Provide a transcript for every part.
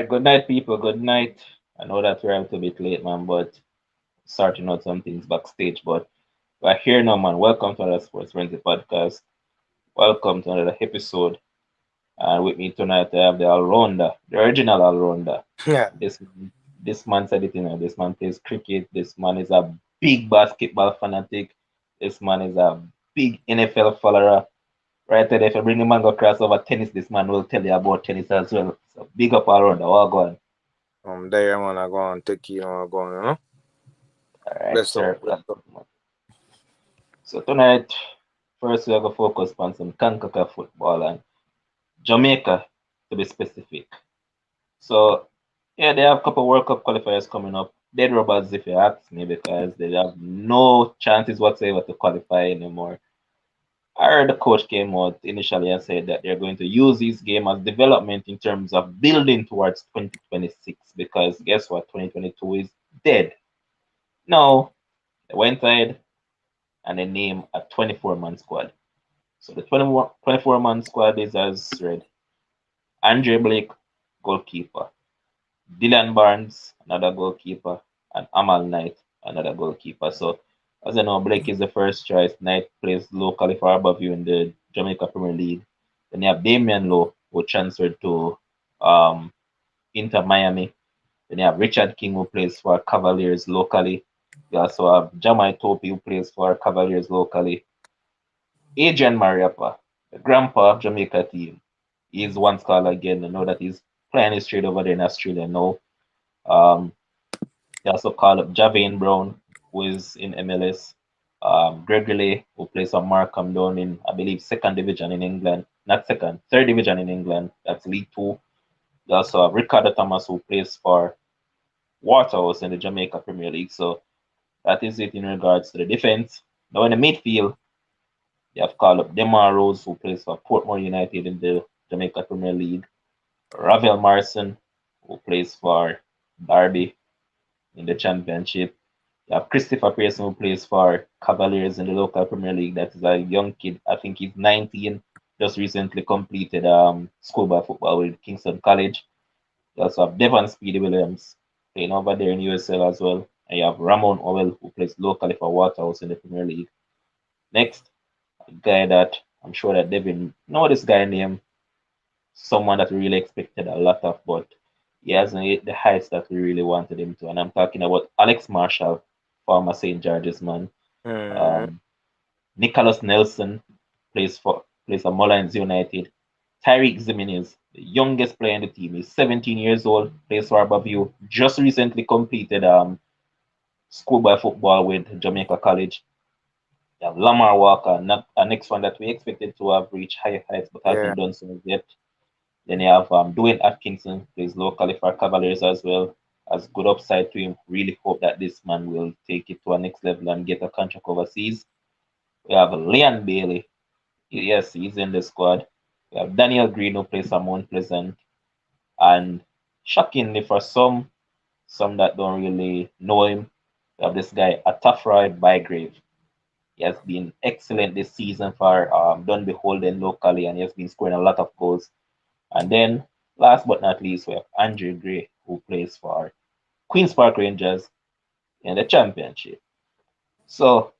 right, good night, people. Good night. I know that we're a little bit late, man, but sorting out some things backstage. But we're here now, man. Welcome to another Sports Frenzzyy podcast. Welcome to another episode. And with me tonight, I have the all-rounder, the original all-rounder. Yeah. This this man said it, This man plays cricket. This man is a big basketball fanatic. This man is a big NFL follower. Right there, if you bring the man go cross over tennis, this man will tell you about tennis as well. So big up all-rounder. What go on? There, man, I go on take you on, go on, All right, Let's sir. go. Let's go. So tonight, first we are gonna focus on some CONCACAF football and Jamaica to be specific. So yeah, they have a couple World Cup qualifiers coming up. Dead robbers if you ask me because they have no chances whatsoever to qualify anymore. I heard the coach came out initially and said that they're going to use this game as development in terms of building towards 2026 because guess what? 2022 is dead. Now they went ahead and they named a 24-man squad. So the 24-man squad is as read. Andre Blake, goalkeeper. Dylan Barnes, another goalkeeper. And Amal Knight, another goalkeeper. So, as I know, Blake is the first choice. Knight plays locally for Abbeville in the Jamaica Premier League. Then you have Damian Lowe, who transferred to um, Inter Miami. Then you have Richard King, who plays for Cavaliers locally. You also have Jamai Topi, who plays for Cavaliers locally. Adrian Mariappa, the grandpa of Jamaica team, he's one scholar again. I know that he's playing his trade over there in Australia now. Um, they also call up Javane Brown, who is in MLS. Gregory, who plays for Markham down in, I believe, second division in England. Not second, third division in England. That's League Two. They also have Ricardo Thomas, who plays for Waterhouse in the Jamaica Premier League. So that is it in regards to the defense. Now in the midfield, they have called up Demar Rose, who plays for Portmore United in the Jamaica Premier League. Ravel Morrison, who plays for Derby in the Championship. You have Christopher Pearson, who plays for Cavaliers in the local Premier League. That is a young kid. I think he's 19. Just recently completed schoolboy football with Kingston College. You also have Devon Speedy Williams playing over there in USL as well. And you have Ramon Owell, who plays locally for Waterhouse in the Premier League. Next, a guy that I'm sure that Devin know this guy name, someone that we really expected a lot of, but he hasn't hit the heights that we really wanted him to. And I'm talking about Alex Marshall, former St. George's man. Mm-hmm. Um, Nicholas Nelson plays for Mullins United. Tyreek Zimenez, the youngest player in the team, is 17 years old, plays for Abbeville. Just recently completed schoolboy football with Jamaica College. You have Lamar Walker, not a next one that we expected to have reached higher heights, but Yeah. hasn't done so yet. Then you have Dwayne Atkinson, plays locally for Cavaliers as well. Has good upside to him. Really hope that this man will take it to a next level and get a contract overseas. We have Leon Bailey. Yes, he's in the squad. We have Daniel Green, who plays for Mount Pleasant. And shockingly for some that don't really know him, we have this guy, Atafroy Bygrave. He has been excellent this season for Dunby Holden locally, and he has been scoring a lot of goals. And then, last but not least, we have Andrew Gray, who plays for Queen's Park Rangers in the championship. So,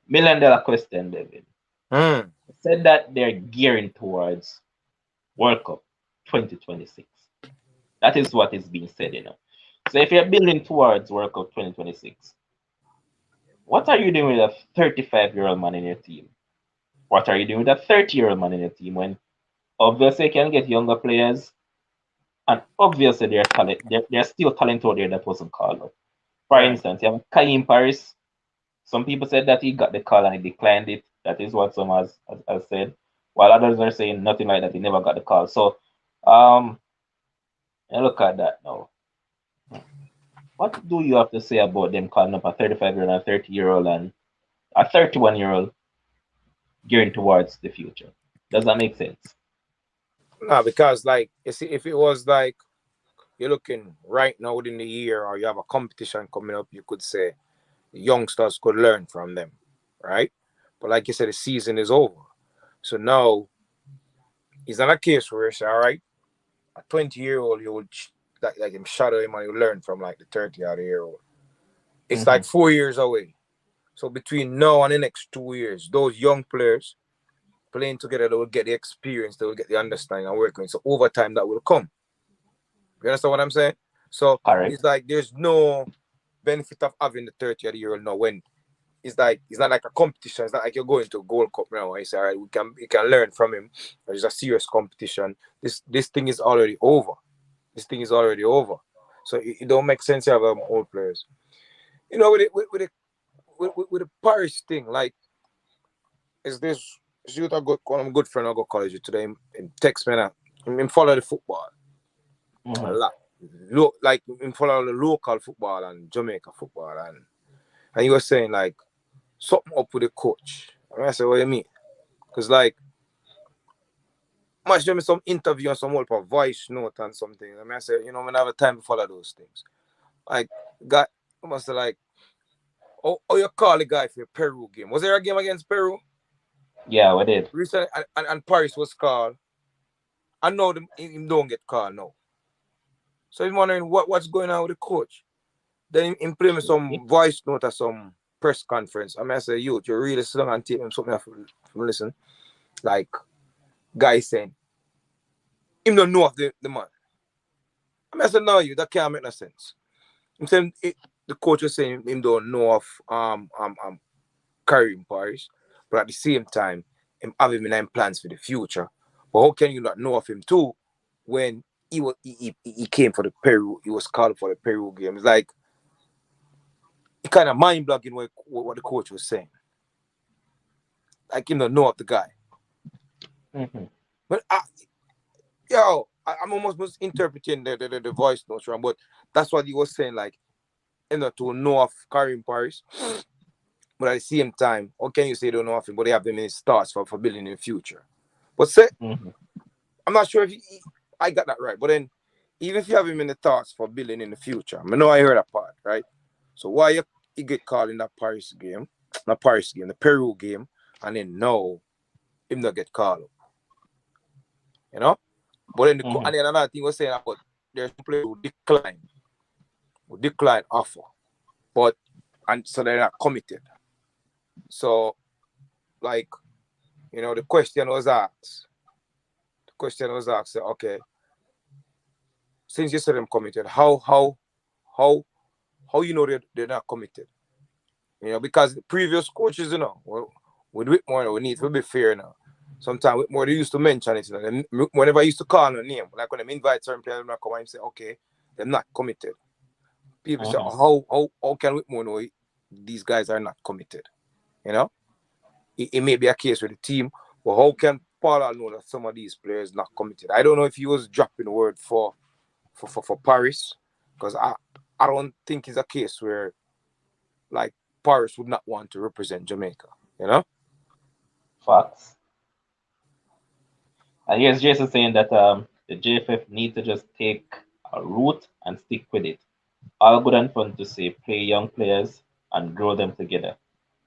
$1 million question, David. Mm. Said that they're gearing towards World Cup 2026. That is what is being said. So, if you're building towards World Cup 2026, what are you doing with a 35-year-old man in your team? What are you doing with a 30-year-old man in your team when obviously you can get younger players and obviously they're still talent out there that wasn't called up. For Right. instance, you have Kaim Paris. Some people said that he got the call and he declined it. That is what some has said. While others are saying nothing like that, he never got the call. So um and look at that now. What do you have to say about them calling up a 35-year-old and a 30-year-old and a 31-year-old gearing towards the future? Does that make sense? No, because like you see, if it was like you're looking right now within the year or you have a competition coming up, you could say the youngsters could learn from them, right? But like you said, the season is over. So now it's not a case where you say, all right, a 20-year-old, you would like him shadow him and you learn from like the 30-year-old. It's Mm-hmm. like 4 years away. So between now and the next 2 years, those young players playing together, they will get the experience, they will get the understanding and working. So over time that will come. You understand what I'm saying? So Correct. it's like there's no benefit of having the 30-year-old now when it's like it's not like a competition. It's not like you're going to a Gold Cup now and you say, all right, we can learn from him. It's a serious competition. This thing is already over. This thing is already over. So it don't make sense to have old players. You know, with the Paris thing, like is this youth I got one of my good friend I go college with today. Him text me now. Him follow the football a lot. Like him follow the local football and Jamaica football and he was saying like something up with the coach. I said, what do you mean? Because like much me some interview and some old voice note and something. I said, you know, when I have time to follow those things. Like guy I must say like oh you call the guy for a Peru game. Was there a game against Peru? Yeah, we did. Recently and Paris was called. I know him don't get called now. So he's wondering what's going on with the coach. Then he play me some voice note or some press conference. I say, you really sit down and take him something from listen. Like guy saying, him don't know of the man. I said, no, that can't make no sense. I'm saying the coach was saying him don't know of carrying Paris, but at the same time, him having nine plans for the future. But how can you not know of him too when he came for the Peru, he was called for the Peru game? It's like it kind of mind blogging what the coach was saying. Like him don't know of the guy. Mm-hmm. But I'm almost misinterpreting the voice notes wrong, but that's what he was saying, like to know of Karim Paris. But at the same time, how can you say they don't know of him, but they have them in his thoughts for building in the future? But say, I'm not sure if I got that right. But then, even if you have him in the thoughts for building in the future, I know I heard that part, right? So why you get called in that Paris game, not Paris game, the Peru game, and then no, him not get called up, you know? But then and then another thing was saying about there's some players who decline offer, but and so they're not committed. So, like, you know, the question was asked, okay, since you said them committed, how you know they're not committed? You know, because the previous coaches, you know, with Whitmore, we need to be fair now. Sometimes Whitmore, they used to mention it, you know, whenever I used to call a name, like when I invite certain players, I come and say, okay, they're not committed. People say, how can Whitmore know these guys are not committed? You know, it may be a case with the team, but how can Paula know that some of these players not committed? I don't know if he was dropping the word for Paris, because I don't think it's a case where like Paris would not want to represent Jamaica, you know? Facts. And here's Jason saying that the JFF need to just take a route and stick with it. All good and fun to say play young players and grow them together,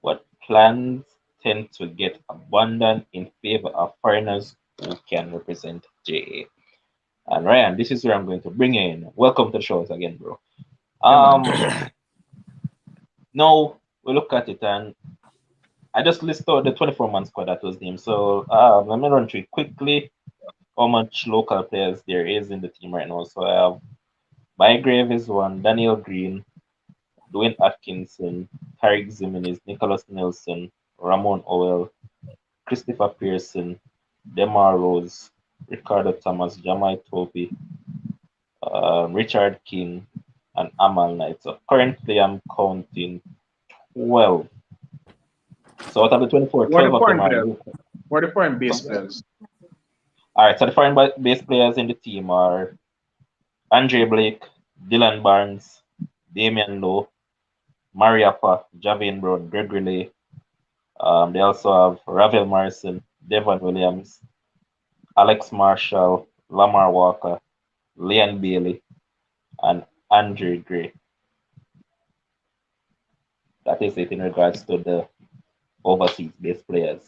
but plans tend to get abandoned in favor of foreigners who can represent JA. And Ryan, this is where I'm going to bring you in. Welcome to the show again, bro. Now we look at it, and I just listed out the 24-man squad that was named. So let me run through it quickly how much local players there is in the team right now. So I have Bygrave is one, Daniel Green, Dwayne Atkinson, Tariq Zimenez, Nicholas Nelson, Ramon Owell, Christopher Pearson, Demar Rose, Ricardo Thomas, Jamai Topi, Richard King, and Amal Knight. So currently I'm counting 12. So out of the 24, 12 of them are local. What are the foreign base players? All right, so the foreign base players in the team are Andre Blake, Dylan Barnes, Damian Lowe, Mariapa, Javin Brown, Gregory Lay. They also have Ravel Morrison, Devon Williams, Alex Marshall, Lamar Walker, Leon Bailey, and Andre Gray. That is it in regards to the overseas based players.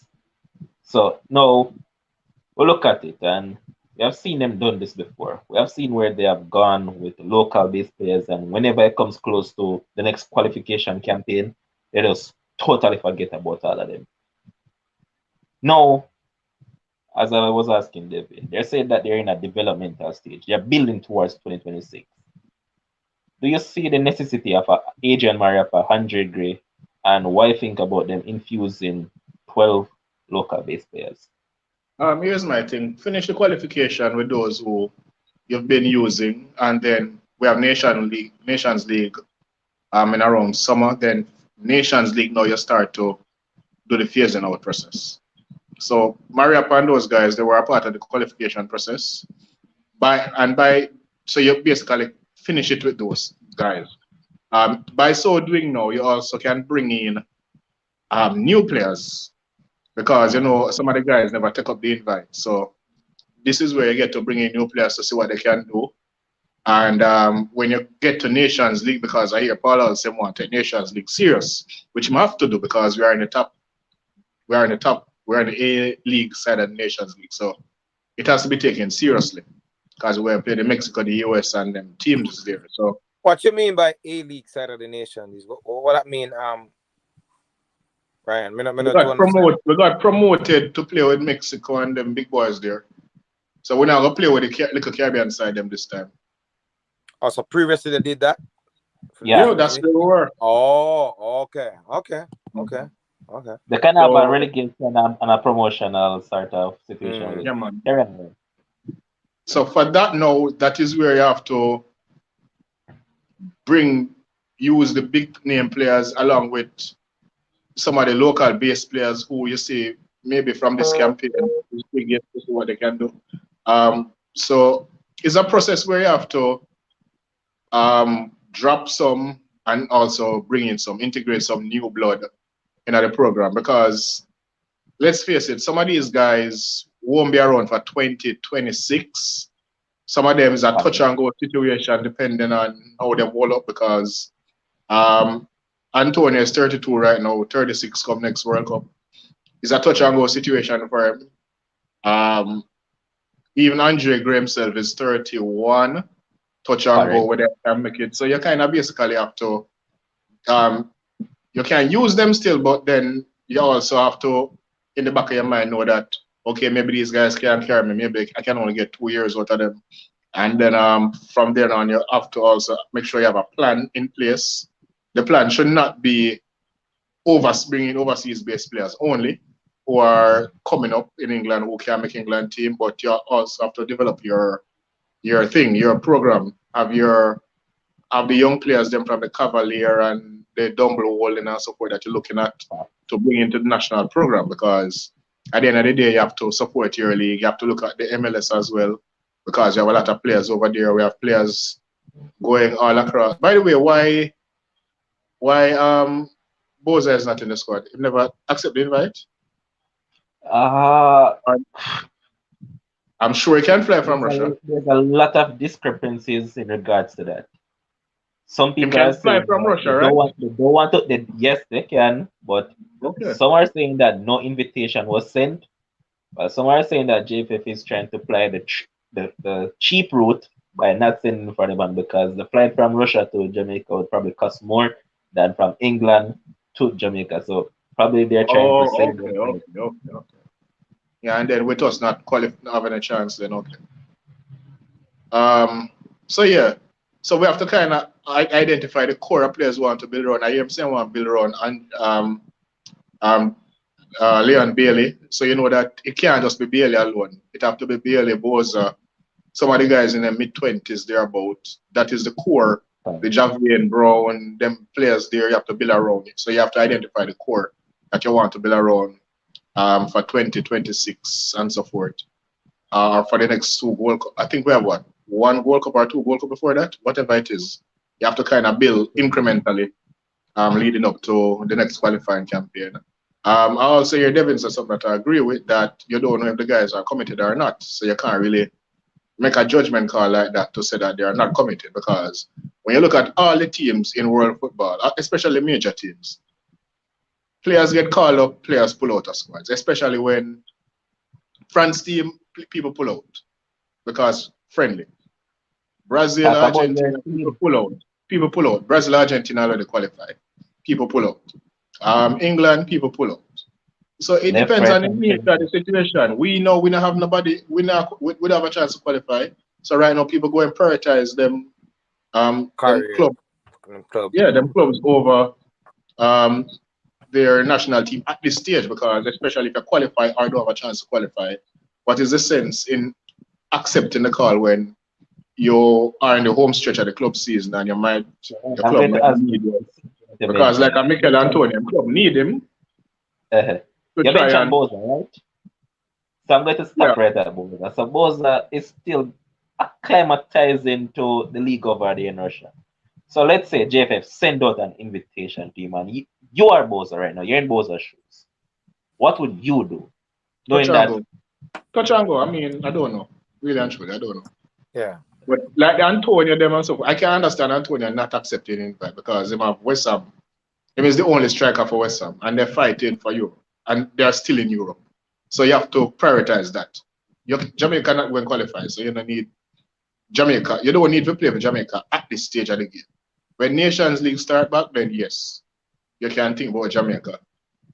So now we look at it, and We have seen them done this before. We have seen where they have gone with local based players, and whenever it comes close to the next qualification campaign, they just totally forget about all of them. Now, as I was asking David, they're saying that they're in a developmental stage. They're building towards 2026. Do you see the necessity of Adrian Mariappa, 100 Gray, and why think about them infusing 12 local based players? Here's my thing. Finish the qualification with those who you've been using, and then we have Nations League in around summer. Then Nations League now you start to do the phasing out process. So Mariappa and those guys, they were a part of the qualification process. So you basically finish it with those guys. By so doing now, you also can bring in new players, because you know some of the guys never take up the invite. So this is where you get to bring in new players to see what they can do. And when you get to Nations League, because I hear Paul also want to take Nations League serious, which we have to do because we are in the top. We're in the A League side of the Nations League, so it has to be taken seriously because we're playing the Mexico, the US, and them teams there. So What you mean by A League side of the nation is what that mean? Ryan, we got promoted to play with Mexico and them big boys there. So we're not gonna play with the little Caribbean side them this time. Also, previously they did that. Yeah, that's where we were. Oh, okay. They can have a relegation and a promotional sort of situation. Yeah, man. Yeah. So for that now, that is where you have to use the big name players along with some of the local base players who you see maybe from this campaign to see what they can do. So it's a process where you have to drop some and also bring in integrate some new blood in the program, because let's face it, some of these guys won't be around for 2026. Some of them is a touch and go situation depending on how they roll up, because Antonio is 32 right now, 36 come next World Cup. It's a touch and go situation for him. Even Andre Gray himself is 31, touch and go where they can make it. So you kind of basically have to, you can use them still, but then you also have to, in the back of your mind, know that, okay, maybe these guys can't carry me. Maybe I can only get 2 years out of them. And then from there on, you have to also make sure you have a plan in place. The plan should not be bringing overseas-based players only who are coming up in England who can make England team, but you also have to develop your program. Have the young players them from the Cavalier and the Dumble Walling and so forth that you're looking at to bring into the national program, because at the end of the day, you have to support your league. You have to look at the MLS as well, because you have a lot of players over there. We have players going all across. By the way, why Boyz is not in the squad? You never accept the invite? I'm sure he can fly from Russia. There's a lot of discrepancies in regards to that. Some people can fly from Russia, right? They don't want to. Yes, they can, but some are saying that no invitation was sent. Some are saying that JFF is trying to fly the cheap route by not sending for the band, because the flight from Russia to Jamaica would probably cost more than from England to Jamaica. So probably they're trying to save. Okay. Yeah, and then with us not having a chance, then okay. So we have to kind of identify the core of players who want to build around. I am saying want to build around and Leon Bailey. So you know that it can't just be Bailey alone. It have to be Bailey, Boza, some of the guys in their mid-20s thereabouts. That is the core. The Javier Brown, them players there, you have to build around it. So you have to identify the core that you want to build around for 2026 and so forth. For the next 2 World Cup. I think we have 1 World Cup or 2 World Cup before that, whatever it is. You have to kind of build incrementally leading up to the next qualifying campaign. I also hear Devin said something that I agree with, that you don't know if the guys are committed or not. So you can't really make a judgment call like that to say that they are not committed, because when you look at all the teams in world football, especially major teams, players get called up, players pull out of squads, especially when France team people pull out. because friendly. Brazil, Argentina, people pull out. People pull out. Brazil, Argentina already qualified. People pull out. England, people pull out. So it depends on the nature of the situation. We know we don't have nobody, we don't have a chance to qualify. So right now people go and prioritize them clubs. Yeah, them clubs over their national team at this stage, because especially if you qualify or don't have a chance to qualify, what is the sense in accepting the call when you are in the home stretch of the club season and your club might need you? Because like a Mikel Antonio, club need him. You mentioned Boza, right? So I'm going to stop right at Boza. So Boza is still acclimatizing to the league over there in Russia. So let's say JFF send out an invitation to him, and you are Boza right now. You're in Boza's shoes. What would you do? Touch and go. I mean, I don't know. Really and truly, I don't know. Yeah. But like Antonio, them and so I can understand Antonio not accepting invite because they have West Ham. Him is the only striker for West Ham, and they're fighting for Europe, and they're still in Europe. So you have to prioritize that. Jamaica not going to qualify, so you don't need Jamaica. You don't need to play for Jamaica at this stage of the game. When Nations League start back, then yes, you can think about Jamaica.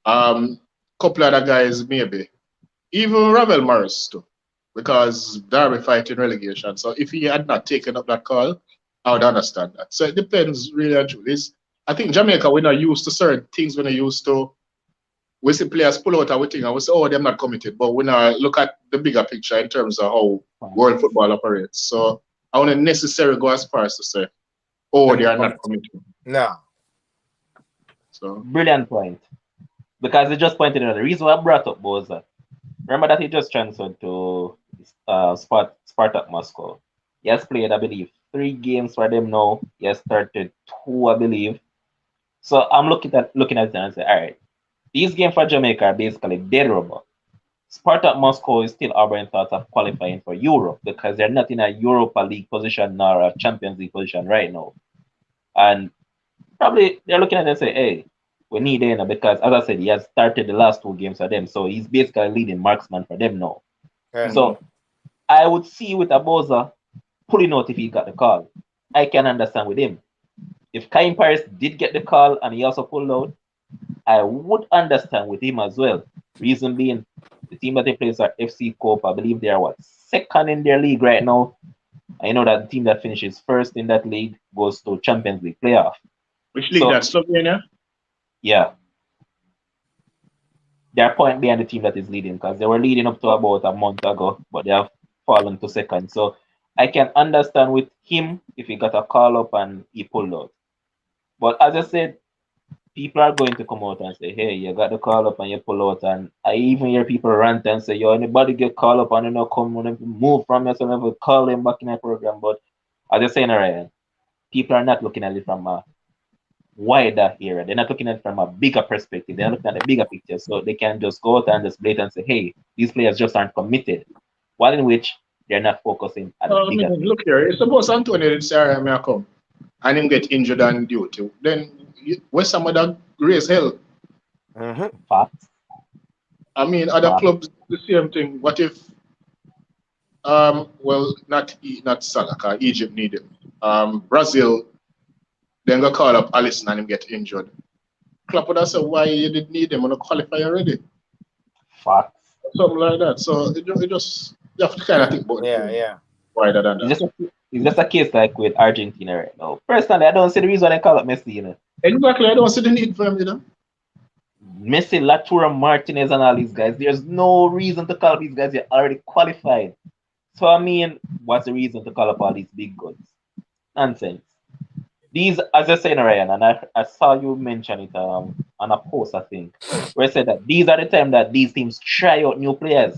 Couple other guys maybe, even Ravel Morris too, because Derby fighting relegation. So if he had not taken up that call, I would understand that. So it depends really on truly. I think Jamaica, we're not used to certain things. We're not used to. We see players pull out everything and we say, oh, they're not committed. But we now look at the bigger picture in terms of how world football operates. So I wouldn't necessarily go as far as to say, oh, they are not committed. No. So brilliant point. Because he just pointed out the reason why I brought up Boza. Remember that he just transferred to Spartak Moscow. He has played, I believe, 3 games for them now. He has started 2, I believe. So I'm looking at it and say, all right, these games for Jamaica are basically dead rubber. Spartak Moscow is still harboring thoughts of qualifying for Europe because they're not in a Europa League position nor a Champions League position right now. And probably they're looking at it and say, hey, we need him because, as I said, he has started the last 2 games for them. So he's basically leading marksman for them now. So I would see with Aboza pulling out if he got the call. I can understand with him. If Kaim Paris did get the call and he also pulled out, I would understand with him as well. Reason being, the team that they play are FC Cope. I believe they are second in their league right now. I know that the team that finishes first in that league goes to Champions League playoff. Which league? That's Slovenia? Yeah. They're a point behind the team that is leading because they were leading up to about a month ago, but they have fallen to second. So I can understand with him if he got a call up and he pulled out. But as I said, people are going to come out and say, hey, you got the call up and you pull out. And I even hear people rant and say, yo, anybody get call up and you know come and move from you, so never call them back in the program. But as I say, Ryan, people are not looking at it from a wider area. They're not looking at it from a bigger perspective. They're looking at the bigger picture. So they can just go out and just blatantly say, hey, these players just aren't committed. While in which they're not focusing at the bigger picture. Look here, suppose Antonio did say, may I come and him get injured on duty, then where's some of that raise hell? Facts. I mean, other clubs, the same thing. What if, well, not Salah, Egypt need him. Brazil, then go call up Alisson and him get injured. Club would have said, why you didn't need him on a qualifier already? Facts. Something like that. So it just, you have to kind of think about it. Yeah. Wider than that. It's just a case like with Argentina right now. Personally, I don't see the reason why they call up Messi, you know. Exactly, I don't see the need for him, you know. Messi, Latura, Martinez, and all these guys. There's no reason to call up these guys. You're already qualified. So I mean, what's the reason to call up all these big guns? Nonsense. These, as I said, Ryan, and I saw you mention it on a post, I think, where I said that these are the time that these teams try out new players.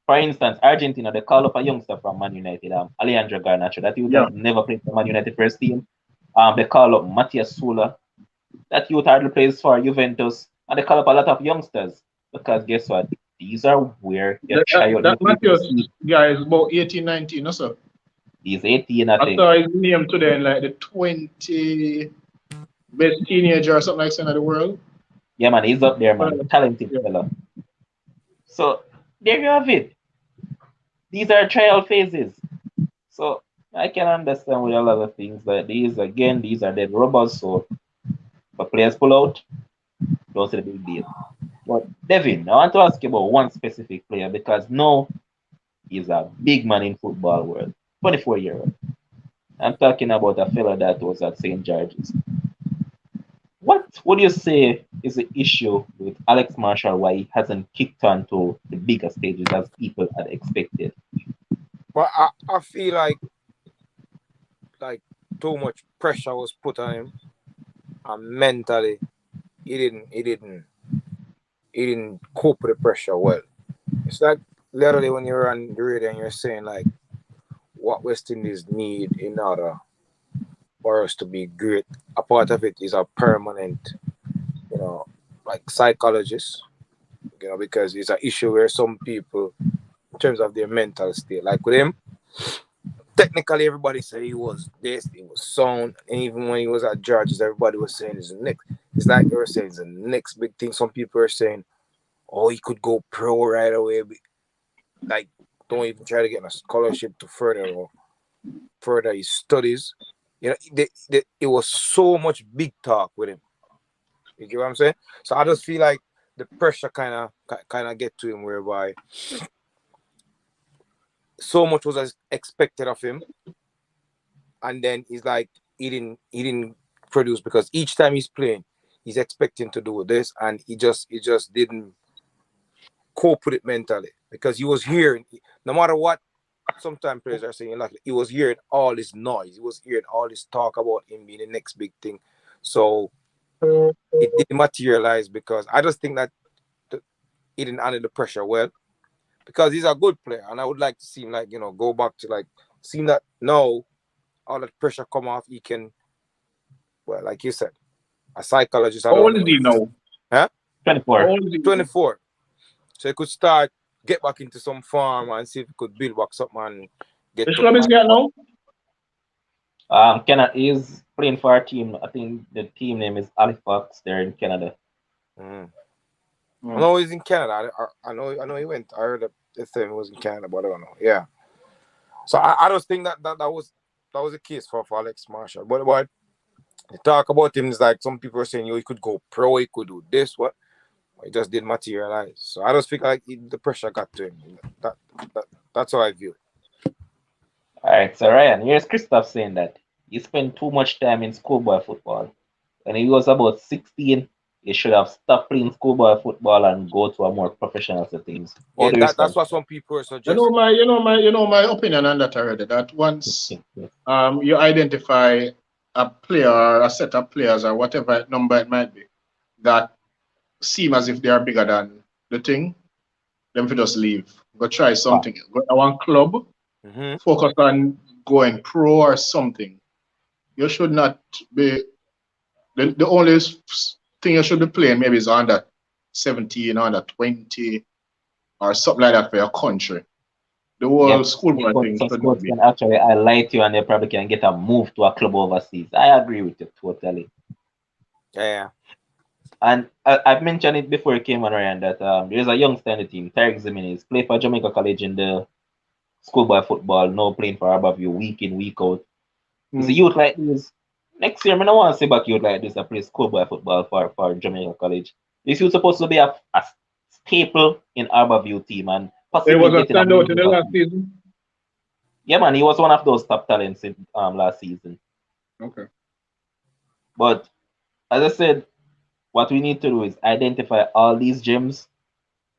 For instance, Argentina, they call up a youngster from Man United, Alejandro Garnacho, that youth has never played for Man United first team. They call up Matias Sula, that youth hardly plays for Juventus, and they call up a lot of youngsters because guess what? These are where you try out. That Matias guy is about 18, 19, or so. He's 18, I think. I saw his name today in like the 20 best teenager or something like that in the world. Yeah, man, he's up there, man. Talented fella. So there you have it. These are trial phases. So I can understand with a lot of things that these are dead rubbers. So if players pull out, those are the big deal. But Devin, I want to ask you about one specific player because now he's a big man in football world, 24-year-old. I'm talking about a fella that was at St. George's. What would you say is the issue with Alex Marshall why he hasn't kicked on to the bigger stages as people had expected? But I feel like too much pressure was put on him, and mentally he didn't cope with the pressure well. It's like literally when you're on the radio and you're saying like what West Indies need in order for us to be great. A part of it is a permanent, like psychologist, because it's an issue where some people, in terms of their mental state, like with him, technically everybody said he was this, he was sound, and even when he was at George's, everybody was saying it's the next. It's like they were saying it's the next big thing. Some people are saying, oh, he could go pro right away. Like, don't even try to get a scholarship to further his studies. It was so much big talk with him. You get what I'm saying? So I just feel like the pressure kind of get to him, whereby so much was expected of him, and then he's like he didn't produce because each time he's playing, he's expecting to do this, and he just didn't cope with it mentally because he was hearing, no matter what. Sometimes players are saying like he was hearing all this noise, he was hearing all this talk about him being the next big thing, so it didn't materialize because I just think that he didn't handle the pressure well because he's a good player, and I would like to see him go back to seeing that now all that pressure come off. He can, well, like you said, a psychologist. How old is he now? Huh? 24. How old is he? 24. So he could get back into some farm and see if he could build back something and get. Which club is he at now? Canada is playing for our team. I think the team name is Halifax. They're in Canada. I know he's in Canada. I know he went. I heard that the thing was in Canada, but I don't know. Yeah. So I just think that was the case for Alex Marshall. But you talk about him, is like some people are saying, he could go pro, he could do this, what? It just didn't materialize. So I just feel like the pressure got to him. That's how I view it. All right, so Ryan, here's Christoph saying that he spent too much time in schoolboy football. When he was about 16, he should have stopped playing schoolboy football and go to a more professional settings. That's what some people are suggesting. You know my opinion on that already. That once you identify a player or a set of players or whatever number it might be that seem as if they are bigger than the thing, them to just leave. Go try something. Go to one club, focus on going pro or something. You should not be the only thing you should be playing maybe is under 17, under 20, or something like that for your country. The whole schoolboy thing should not be. Can actually highlight you, and they probably can get a move to a club overseas. I agree with you totally. Yeah. And I've mentioned it before it came on, Ryan, that there's a youngster in the team, Tarek Zimenez, played for Jamaica College in the schoolboy football, now playing for Harborview week in, week out. It's a youth like this. Next year, I don't want to see back youth like this that play schoolboy football for Jamaica College. This youth supposed to be a staple in Harborview team and possibly he was a standout in the last season. Yeah, man, he was one of those top talents in last season. Okay. But as I said, what we need to do is identify all these gems,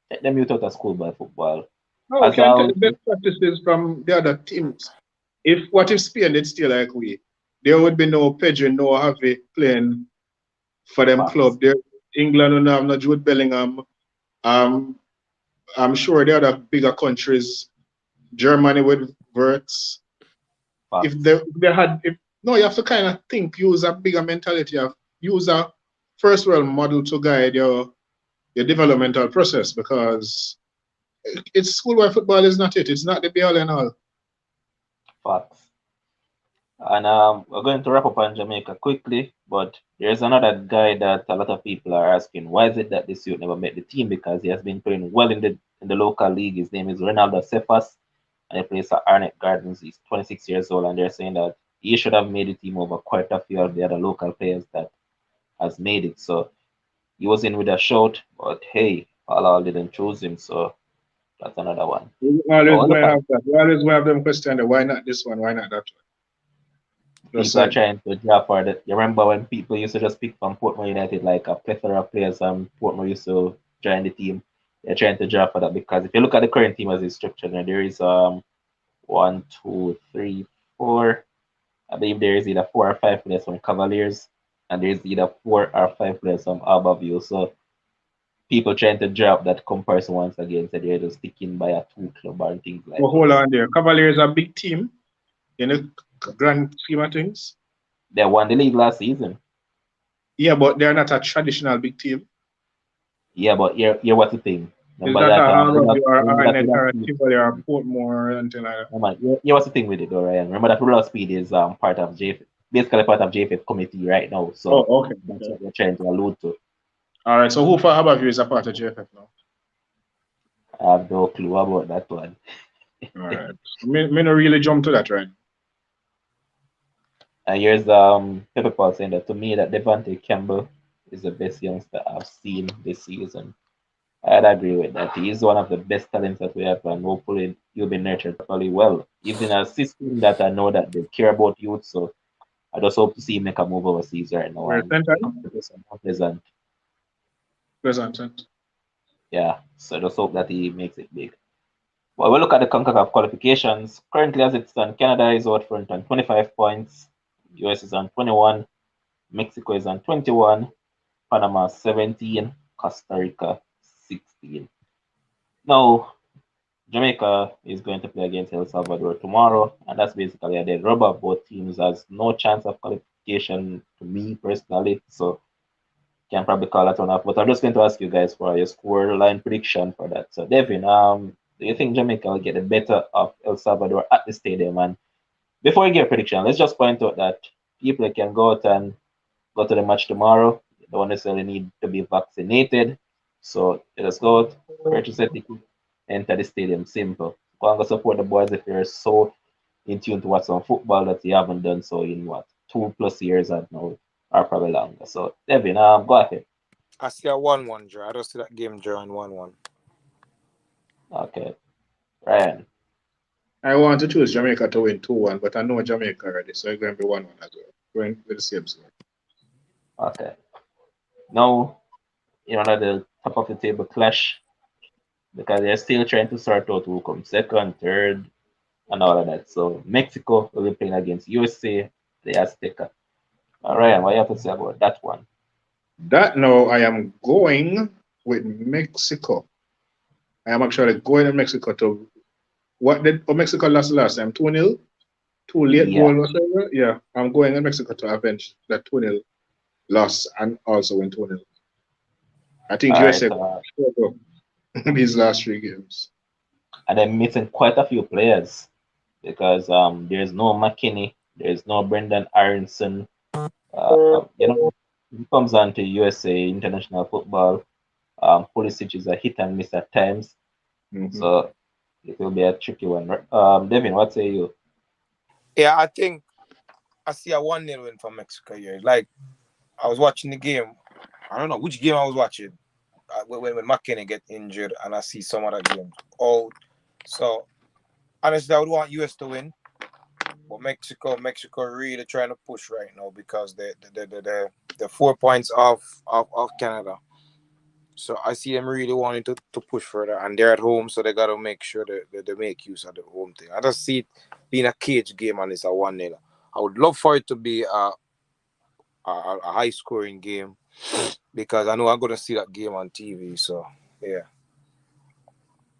take them out of schoolboy football. No, we can take the best practices from the other teams. If Spain did still like we, there would be no Pedro, no Javi playing for them club. There, England would have no Jude Bellingham. I'm sure the other bigger countries, Germany with Wirtz. If they had, you have to kind of think, use a bigger mentality, use a first world model to guide your developmental process, because it's schoolboy football is not it. It's not the be all and all. Facts. And we're going to wrap up on Jamaica quickly, but there's another guy that a lot of people are asking, why is it that this youth never made the team? Because he has been playing well in the local league. His name is Ronaldo Cephas, and he plays for Arnett Gardens. He's 26 years old, and they're saying that he should have made the team over quite a few of the other local players that has made it. So he was in with a shout, but hey, all didn't choose him, so that's another one. We always going to have that. We always going to have them question, why not this one, why not that one? People are trying to draw for that. You remember when people used to just pick from Portmore United, like a plethora of players and Portmore used to join the team. They're trying to draw for that because if you look at the current team as it's structured, there is 1, 2, 3, 4. I believe there is either 4 or 5 players from Cavaliers, and there is either 4 or 5 players from Albertville. So people trying to drop that comparison once again, so they're just sticking by a 2 club and things like that. Hold on there. Cavaliers are a big team in the grand scheme of things. They won the league last season. Yeah, but they're not a traditional big team. Yeah, but here what's the thing? Is that or Portmore or anything like that? Yeah, what's the thing with it, though, Ryan? Remember that Rural Speed is part of JFF, basically part of JFF committee right now. So okay. That's what they're trying to allude to. All right. So who for Albertville is a part of JFF now? I have no clue about that one. All right. Me not really jump to that, right? And here's Pepper Paul saying that to me that Devontae Campbell is the best youngster I've seen this season. I'd agree with that. He's one of the best talents that we have, and hopefully he'll be nurtured really well. He's in a system that I know that they care about youth, so I just hope to see him make a move overseas right now. Pleasant. Yeah, so just hope that he makes it big. Well, we'll look at the CONCACAF qualifications. Currently, as it stands, Canada is out front on 25 points. US is on 21. Mexico is on 21. Panama 17. Costa Rica 16. Now, Jamaica is going to play against El Salvador tomorrow, and that's basically a dead rubber. Both teams has no chance of qualification to me personally, so can probably call that one off. But I'm just going to ask you guys for your score line prediction for that. So, Devin, do you think Jamaica will get the better of El Salvador at the stadium? And before we get a prediction, let's just point out that people can go out and go to the match tomorrow. You don't necessarily need to be vaccinated. So let us go out, purchase a ticket, enter the stadium. Simple. Go and go support the boys if you're so in tune to watch some football that you haven't done so in 2+ years and now, or probably longer. So Devin, go ahead. I see a 1-1 draw. I don't see that game drawing 1-1. Okay. Ryan. I want to choose Jamaica to win 2-1, but I know Jamaica already, so it's going to be 1-1 as well. Going with the same score. Okay. Now, the top of the table clash, because they're still trying to sort out who comes second, third, and all of that. So Mexico will be playing against USA, the Azteca. Ryan, what do you have to say about that one? That now I am going with Mexico. I am actually going to Mexico to what did Mexico lost last time? 2-0? 2 late goal or whatever? Yeah, I'm going to Mexico to avenge that 2-0 loss and also win 2-0. I think USA these last 3 games. And they're missing quite a few players because there's no McKinney, there's no Brendan Aronson. It comes down to USA international football. Pulisic is a hit and miss at times. Mm-hmm. So it will be a tricky one. Devin, what say you? Yeah, I think I see a 1-0 win for Mexico here. Like, I was watching the game. I don't know which game I was watching. When McKinney get injured and I see some other games. So honestly, I would want US to win. But Mexico really trying to push right now because they're 4 points off Canada. So I see them really wanting to push further, and they're at home, so they got to make sure that they make use of the home thing. I just see it being a cage game, and it's a 1-0. I would love for it to be a high-scoring game because I know I'm going to see that game on TV. So yeah.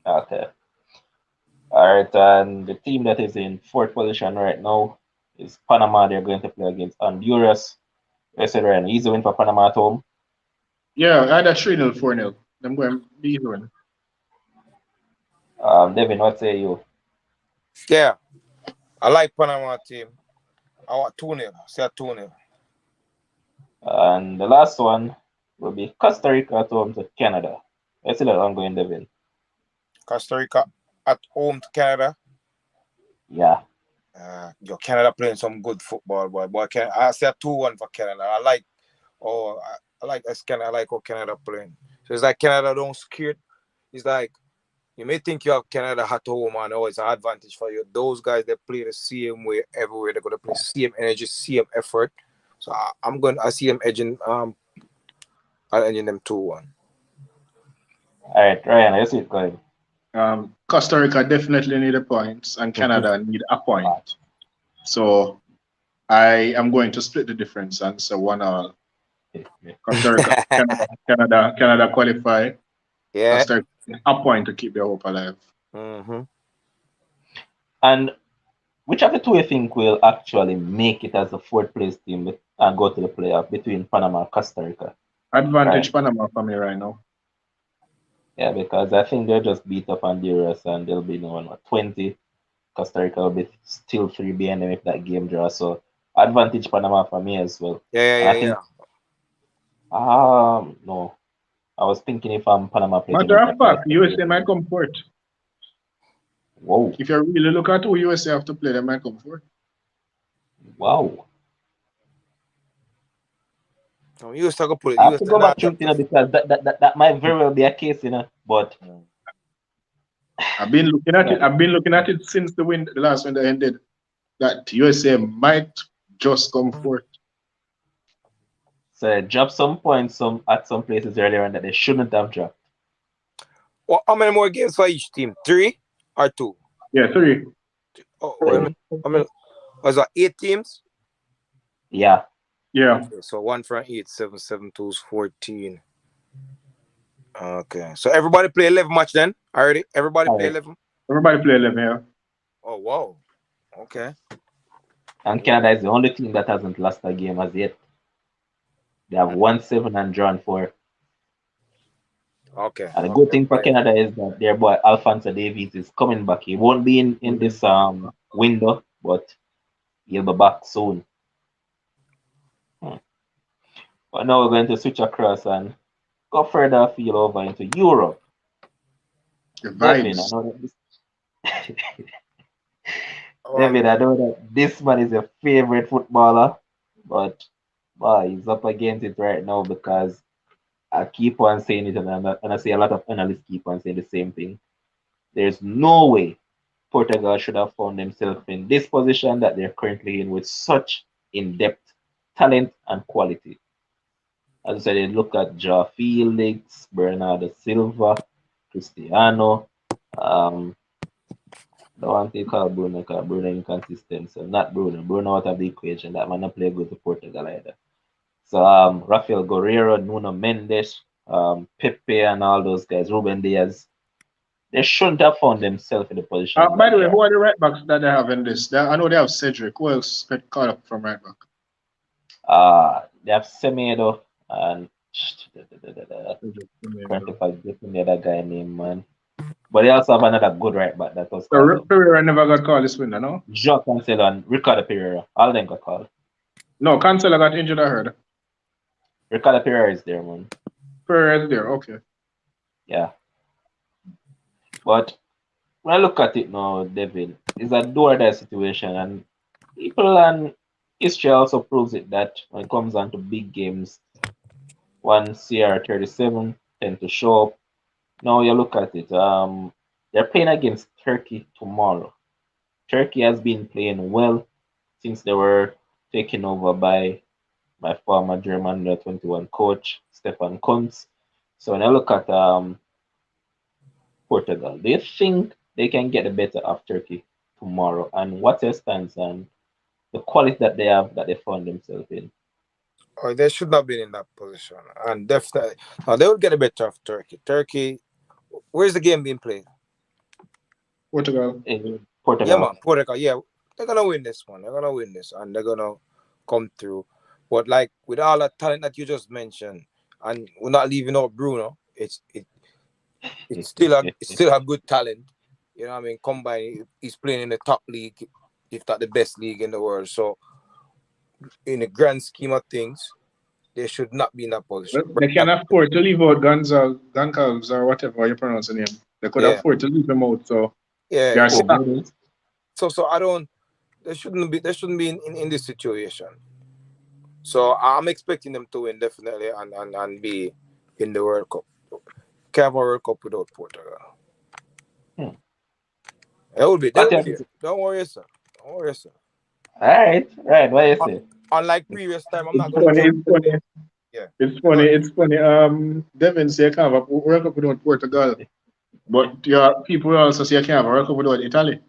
Okay. All right, and the team that is in 4th position right now is Panama. They're going to play against Honduras. I said, Ryan, easy win for Panama at home. Yeah, I had a 3-0, 4-0. I'm going to be easy win. Devin, what say you? Yeah, I like Panama team. I want 2-0. Say 2-0. And the last one will be Costa Rica at home to Canada. I see that ongoing, Devin. Costa Rica at home to Canada. Yeah. Canada playing some good football, boy. I say a 2-1 for Canada. I like how Canada playing. So it's like Canada don't scared. It's like you may think you have Canada at home and it's an advantage for you. Those guys, they play the same way everywhere. They're gonna play same energy, same effort. So I see them edging I'll edging them 2-1. All right, Ryan, I see it going. Costa Rica definitely need a point, and Canada need a point. So I am going to split the difference and say 1-1. Costa Rica, Canada qualify. Yeah. Costa Rica a point to keep their hope alive. And which of the two you think will actually make it as the fourth place team and go to the playoff between Panama and Costa Rica? Advantage Panama for me right now. Yeah, because I think they'll just beat up Honduras and they'll be 20. Costa Rica will be still 3 behind them if that game draws. So advantage Panama for me as well. Yeah. No. I was thinking if I'm Panama playing. Matter of fact, USA might come fourth. Whoa. If you really look at who USA have to play, they might come fourth. Wow. You still put it. I have to go back to it, because that might very well be a case, but I've been looking at it since the last window ended, that USA might just come fourth. So drop some points at some places earlier on that they shouldn't have dropped. Well, how many more games for each team? 3 or 2? Yeah, 3. Was that 8 teams? Yeah. Yeah. Okay, so 1 from 8, 7, 7, 2 is 14. Okay. So everybody play 11 match then? Already? Everybody play 11? Everybody play 11, yeah. Oh, wow. Okay. And Canada is the only team that hasn't lost a game as yet. They have won 7 and drawn 4. Okay. And the good thing for Canada is that their boy Alphonso Davies is coming back. He won't be in this window, but he'll be back soon. But now we're going to switch across and go further afield over into Europe. David, I know that this man is your favorite footballer, but he's up against it right now because I keep on saying it, and I see a lot of analysts keep on saying the same thing. There's no way Portugal should have found themselves in this position that they're currently in with such in-depth talent and quality. As I said, they look at Joao Felix, Bernardo Silva, Cristiano. Don't want to call Bruno because Bruno inconsistent. So not Bruno. Bruno out of the equation. That man not play good to Portugal either. So Rafael Guerreiro, Nuno Mendes, Pepe and all those guys, Ruben Diaz, they shouldn't have found themselves in the position. By the way, who are the right backs that they have in this? I know they have Cedric. Who else got caught up from right back? They have Semedo and can't forget the other guy name, man. But they also have another good right back that was called. Pereira never got called this window, no? Joao Cancelo and Ricardo Pereira. All of them got called. No, Cancelo got injured, I heard. Ricardo Pereira is there, man. Pereira is there, okay. Yeah. But when I look at it now, David, it's a do-or-die situation, and people and history also proves it that when it comes down to big games, one CR37 tend to show up. Now you look at it, they're playing against Turkey tomorrow. Turkey has been playing well since they were taken over by my former German under-21 coach, Stefan Kuntz. So when I look at Portugal, do you think they can get the better of Turkey tomorrow? And what's your stance on the quality that they have that they found themselves in? Or they should not be in that position. And definitely, they would get the better of Turkey. Turkey, where's the game being played? Portugal. Portugal. Yeah, man, Portugal. Yeah, they're going to win this one. They're going to win this. And they're going to come through. But like with all the talent that you just mentioned, and we're not leaving out Bruno, it's still a good talent. You know what I mean? Combined, he's playing in the top league, if not the best league in the world. So in the grand scheme of things, they should not be in that position. They can afford to leave out Goncalves or whatever you pronounce the name. They could afford to leave him out. So yeah, So I don't. They shouldn't be in this situation. So I'm expecting them to win definitely and be in the World Cup. Can't have a World Cup without Portugal. They will be there. Don't worry, sir. Don't worry, sir. All right. What you say? Unlike previous time, I'm not going to. It's funny. Yeah. It's funny. Devin say you can't have a World Cup without Portugal, but people also say you can't have a World Cup without Italy.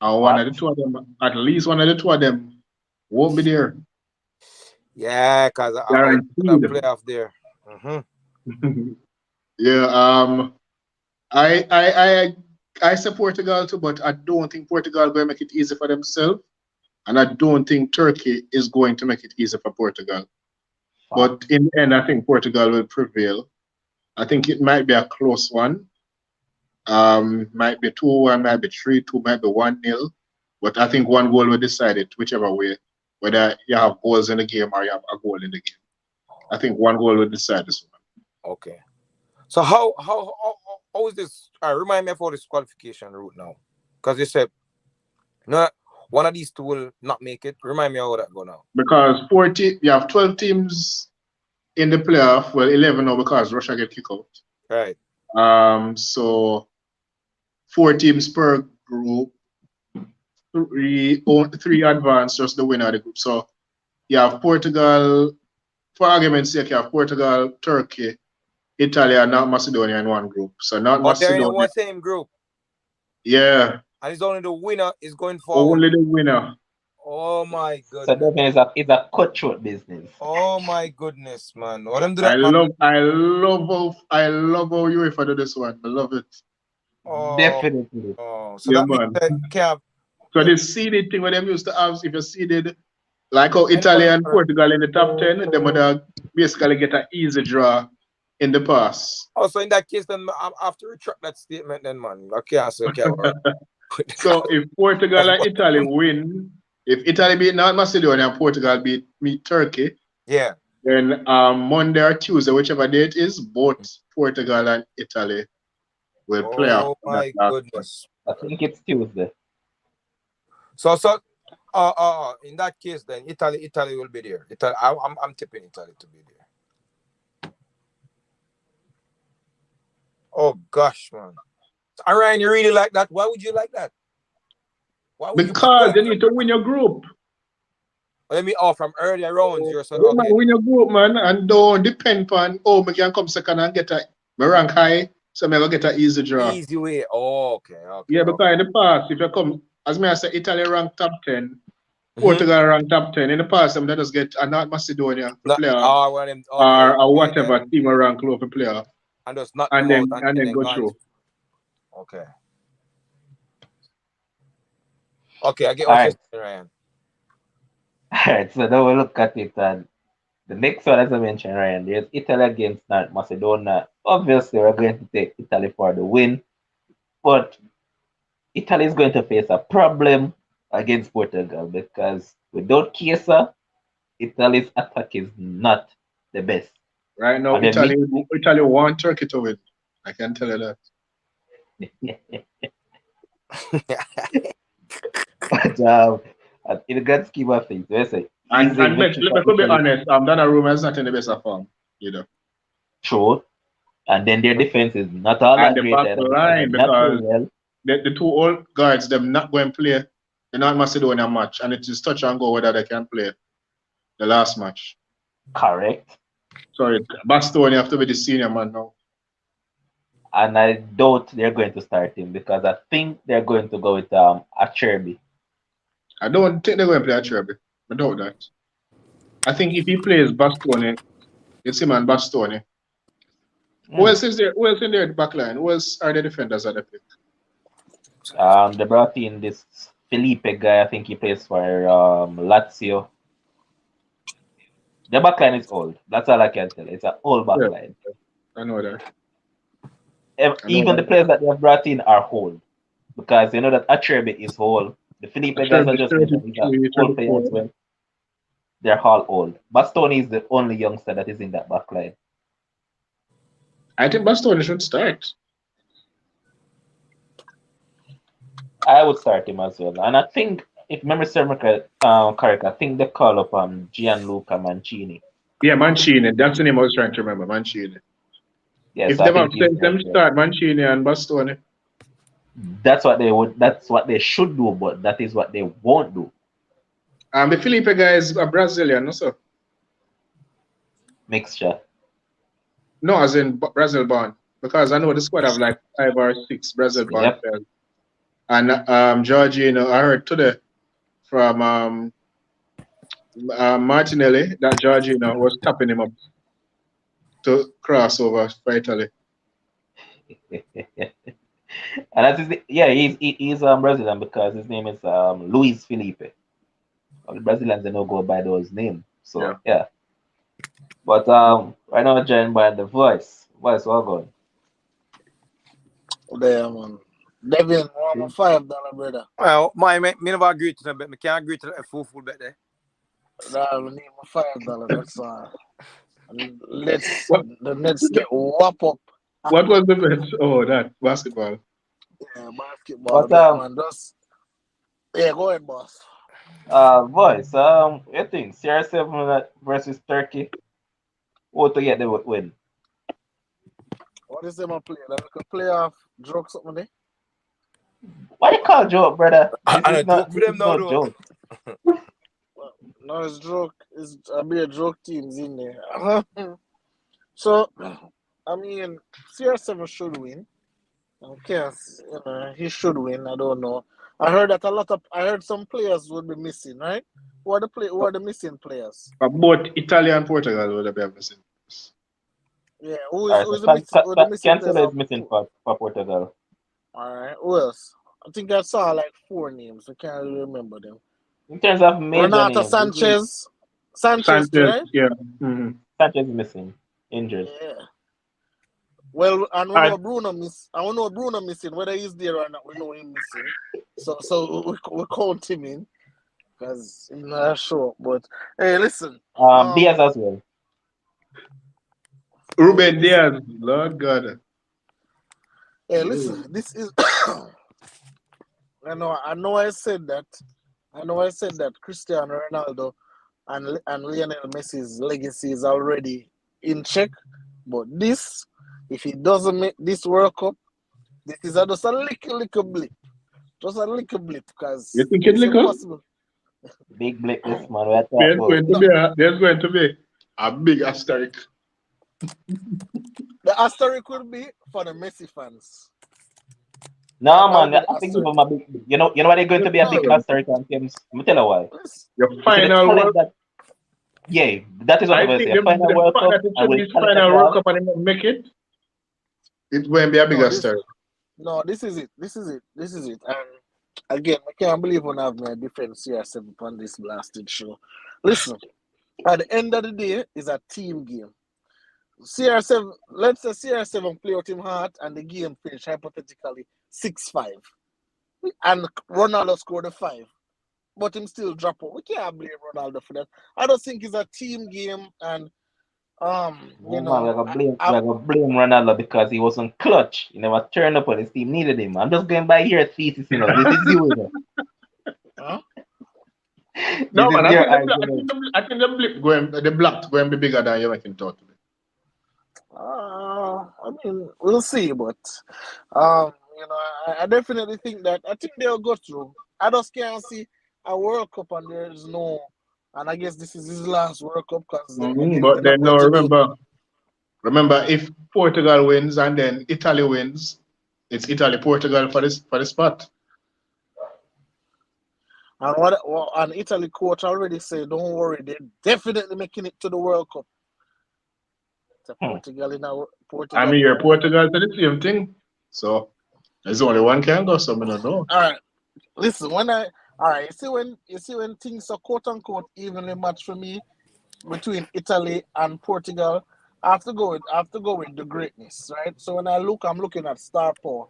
And one of the two of them, at least one of the two of them, won't be there. Yeah, because I play off there. Yeah. I support Portugal too, but I don't think Portugal going to make it easy for themselves, and I don't think Turkey is going to make it easy for Portugal. But in the end, I think Portugal will prevail. I think it might be a close one. Might be 2-1, might be 3-2, might be 1-0. But I think one goal will decide it, whichever way. Whether you have goals in the game or you have a goal in the game. I think one goal will decide this one. Okay. So how is this? Remind me of all this qualification route now, because you said no, one of these two will not make it. Remind me how that go now. Because you have 12 teams in the playoff. Well, 11 now because Russia get kicked out. Right. So 4 teams per group. 3 advance, just the winner of the group. So you have Portugal. For argument's sake, you have Portugal, Turkey, Italy, and North Macedonia in one group. So North Macedonia. They're in one same group. Yeah. And it's only the winner is going for. Only the winner. Oh my goodness. So that means it's a cutthroat business. Oh my goodness, man. What them do I that, love how UEFA do this one. I love it. Oh, definitely. Oh, so yeah, that means that so the seeded thing when them used to have, if you seeded like how Italy and Portugal in the top 10, they would basically get an easy draw in the pass. Oh, so in that case, then I have to retract that statement, then, man. Okay, so so if Portugal and Italy win, if Italy beat North Macedonia and Portugal meet Turkey, yeah, then Monday or Tuesday, whichever day it is, both Portugal and Italy will play off. Oh my goodness! I think it's Tuesday. So in that case, then Italy will be there. I'm tipping Italy to be there. Oh gosh, man! Ryan, you really like that? Why would you like that? Because you need to win your group. Let me from earlier rounds. You're saying okay. Win your group, man, and don't depend on me can come second and get my rank high, so I'm gonna get an easy draw. Easy way. Oh, okay. Yeah, because in the past, if you come, as me I say, Italy ranked top 10, Portugal ranked top 10. In the past, I'm just get a North Macedonia to play off, or whatever team rank low for play off, and just not and then go through. Okay. Okay, I get what you're saying, Ryan. Alright, so now we look at it, and the next one, as I mentioned, Ryan, there's Italy against North Macedonia. Obviously, we're going to take Italy for the win, but Italy is going to face a problem against Portugal because without Chiesa, Italy's attack is not the best. Right now, Italy want Turkey to win. I can tell you that. But in the grand scheme of things, let's say. And let me be honest, Donnarumma is not in the best of form, you know. True. And then their defense is not all that great. And the back line, because the 2 old guards, them not going to play the North Macedonia match, and it is touch and go whether they can play the last match. Correct. Sorry, Bastoni have to be the senior man now. And I doubt they're going to start him because I think they're going to go with Acerbi. I don't think they're going to play Acerbi. I doubt that. I think if he plays Bastoni, it's him and Bastoni. Who else is there? Who else in there at the back line? Who else are the defenders at the pick? They brought in this Felipe guy. I think he plays for Lazio. The back line is old. That's all I can tell. It's an old back line. I know that. Even the players that they have brought in are old. Because you know that Acerbi is old. The Felipe guys are just old players as well. They're all old. Bastoni is the only youngster that is in that back line. I think Bastoni should start. I would start him as well. And I think, if memory serves me correct, I think they call up Gianluca Mancini. Yeah, Mancini. That's the name I was trying to remember. Mancini. Yes, If I they have think he's sense, there them as well. start Mancini and Bastoni. That's what they should do, but that is what they won't do. The Felipe guy is a Brazilian, no sir. Mixture. No, as in Brazil born. Because I know the squad have like 5 or 6 Brazil born Yep. players. And Jorginho, I heard today from Martinelli that Jorginho was tapping him up to cross over for Italy. And that's he's Brazilian because his name is Luis Felipe. Well, the Brazilians they don't go by those names. So yeah. But right now joined by the voice. Voice all going. There, man. Devin, I'm $5, brother. Well, me never agree to that, but me can't agree to that full bet there. I need my $5. That's all. The Nets get whop up. What was the bet? Oh, that basketball. Yeah, basketball. But Man, yeah, go ahead, boss. voice. You think CR7 versus Turkey? Who to get the win? What is them a play? Like a playoff joke something there? What do you call joke, brother? I joke with them now, though. Joke. No, it's joke. It's a joke teams in there. So, I mean, CR7 should win. Okay, he should win. I don't know. I heard that some players would be missing, right? Who are the missing players? Both Italy and Portugal would be missing. Yeah, who's the missing Cancelo players? is missing for Portugal. All right, who else? I think I saw like 4 names. I can't really remember them. In terms of major Renato names, Sanchez, right? Yeah. Mm-hmm. Sanchez is missing, injured. Yeah. Well, I don't know Bruno missing. Whether he's there or not, we know him missing. So we count him in because he's not sure. But hey, listen. Diaz as well. Ruben Diaz, Lord God. Hey, listen. This is. I know. I said that Cristiano Ronaldo and Lionel Messi's legacy is already in check. But this, if he doesn't make this World Cup, this is just a little blip. Just a little blip because you think it's impossible. Big blip this man. There's going to be a big asterisk. The asterisk could be for the Messi fans. No, man. I think give him a big. You know why they're going to be a big asterisk on games? Let me tell you why. Your final World Cup. Yeah, that is what I'm going to say. Final World Cup. Final World Cup and they make it. It won't be a big asterisk. No, this is it. And again, I can't believe when I have my different CR7 on this blasted show. Listen, at the end of the day, it's a team game. CR7, let's say CR7 play out him hard and the game finish hypothetically 6-5. And Ronaldo scored a 5. But him still drop out. We can't blame Ronaldo for that. I don't think it's a team game and we're gonna blame Ronaldo because he wasn't clutch. He never turned up when his team needed him. I'm just going by your thesis, This is you, Huh? No, man, I think the block going to be bigger than you making thought. I mean, we'll see, but I definitely think that I think they'll go through. I just can't see a World Cup and there's no, and I guess this is his last World Cup because. But then no, remember if Portugal wins and then Italy wins, it's Italy-Portugal for the spot. And Italy coach already said, don't worry, they're definitely making it to the World Cup. Portugal. I mean, you're Portugal to the same thing, so there's only one can go. So I don't know. All right, listen. You see when things are quote unquote evenly matched for me between Italy and Portugal, I have to go with the greatness, right? So when I'm looking at star power,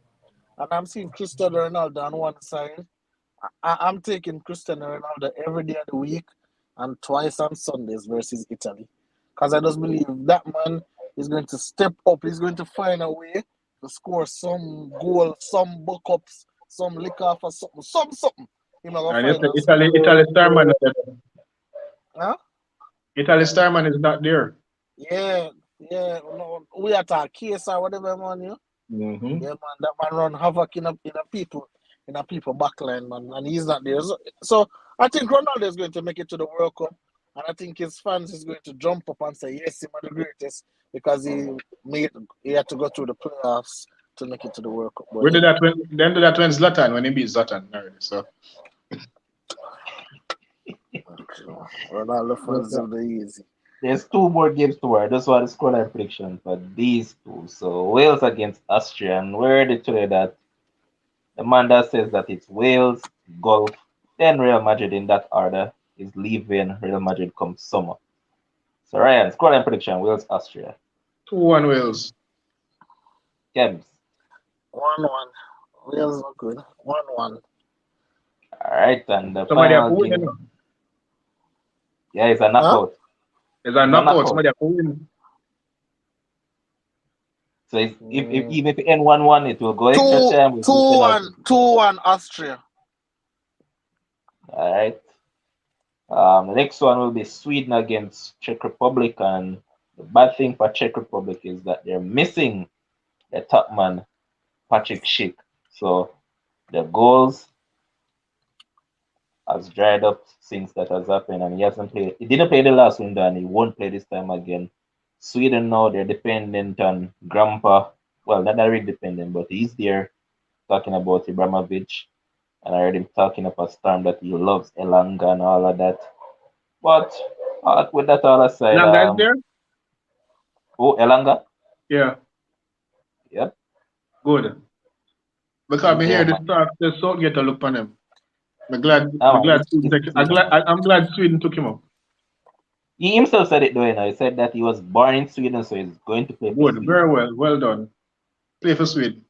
and I'm seeing Cristiano Ronaldo on one side. I'm taking Cristiano Ronaldo every day of the week and twice on Sundays versus Italy. Because I just believe that man is going to step up. He's going to find a way to score some goals, some buck-ups, some liquor for something. You know, And Italy Starman. Huh? Italy Starman is not there. Yeah. No, we attack case or whatever, man. You know? Mm-hmm. Yeah, man. That man run havoc in a people backline, man, and he's not there. So I think Ronaldo is going to make it to the World Cup, and I think his fans is going to jump up and say yes, he's the greatest because he had to go through the playoffs to make it to the World Cup. We did that when Zlatan, when he beat Zlatan already. So Ronaldo fans will be easy. There's 2 more games to wear. That's why the scoreline prediction for these 2. So Wales against Austria, and we heard it today that the man that says that it's Wales, Gulf, then Real Madrid in that order is leaving. Real Madrid comes summer. So Ryan, scoreline prediction: Wales, Austria. 2-1 Wales. Kems. 1-1. Wales are good. 1-1. All right, and the Somebody final have to game. win. Yeah, it's a knockout. It's a knockout. Somebody have to win. So if even if it end 1-1, it will go extra time. 2-1 Austria. All right. The next one will be Sweden against Czech Republic, and the bad thing for Czech Republic is that they're missing their top man, Patrick Schick. So the goals has dried up since that has happened, and he hasn't played. He didn't play the last window, and he won't play this time again. Sweden now, they're dependent on Grandpa. Well, not really dependent, but he's there talking about Ibrahimovic. And I heard him talking up a storm that he loves Elanga and all of that. But with that all aside, Elanga there? Oh, Elanga? Yeah. Yep. Good. Because I hear this talk, the Southgate to look on him. I'm glad Sweden took him up. He himself said it though, you know. He said that he was born in Sweden, so he's going to play for Sweden. Very well. Well done. Play for Sweden.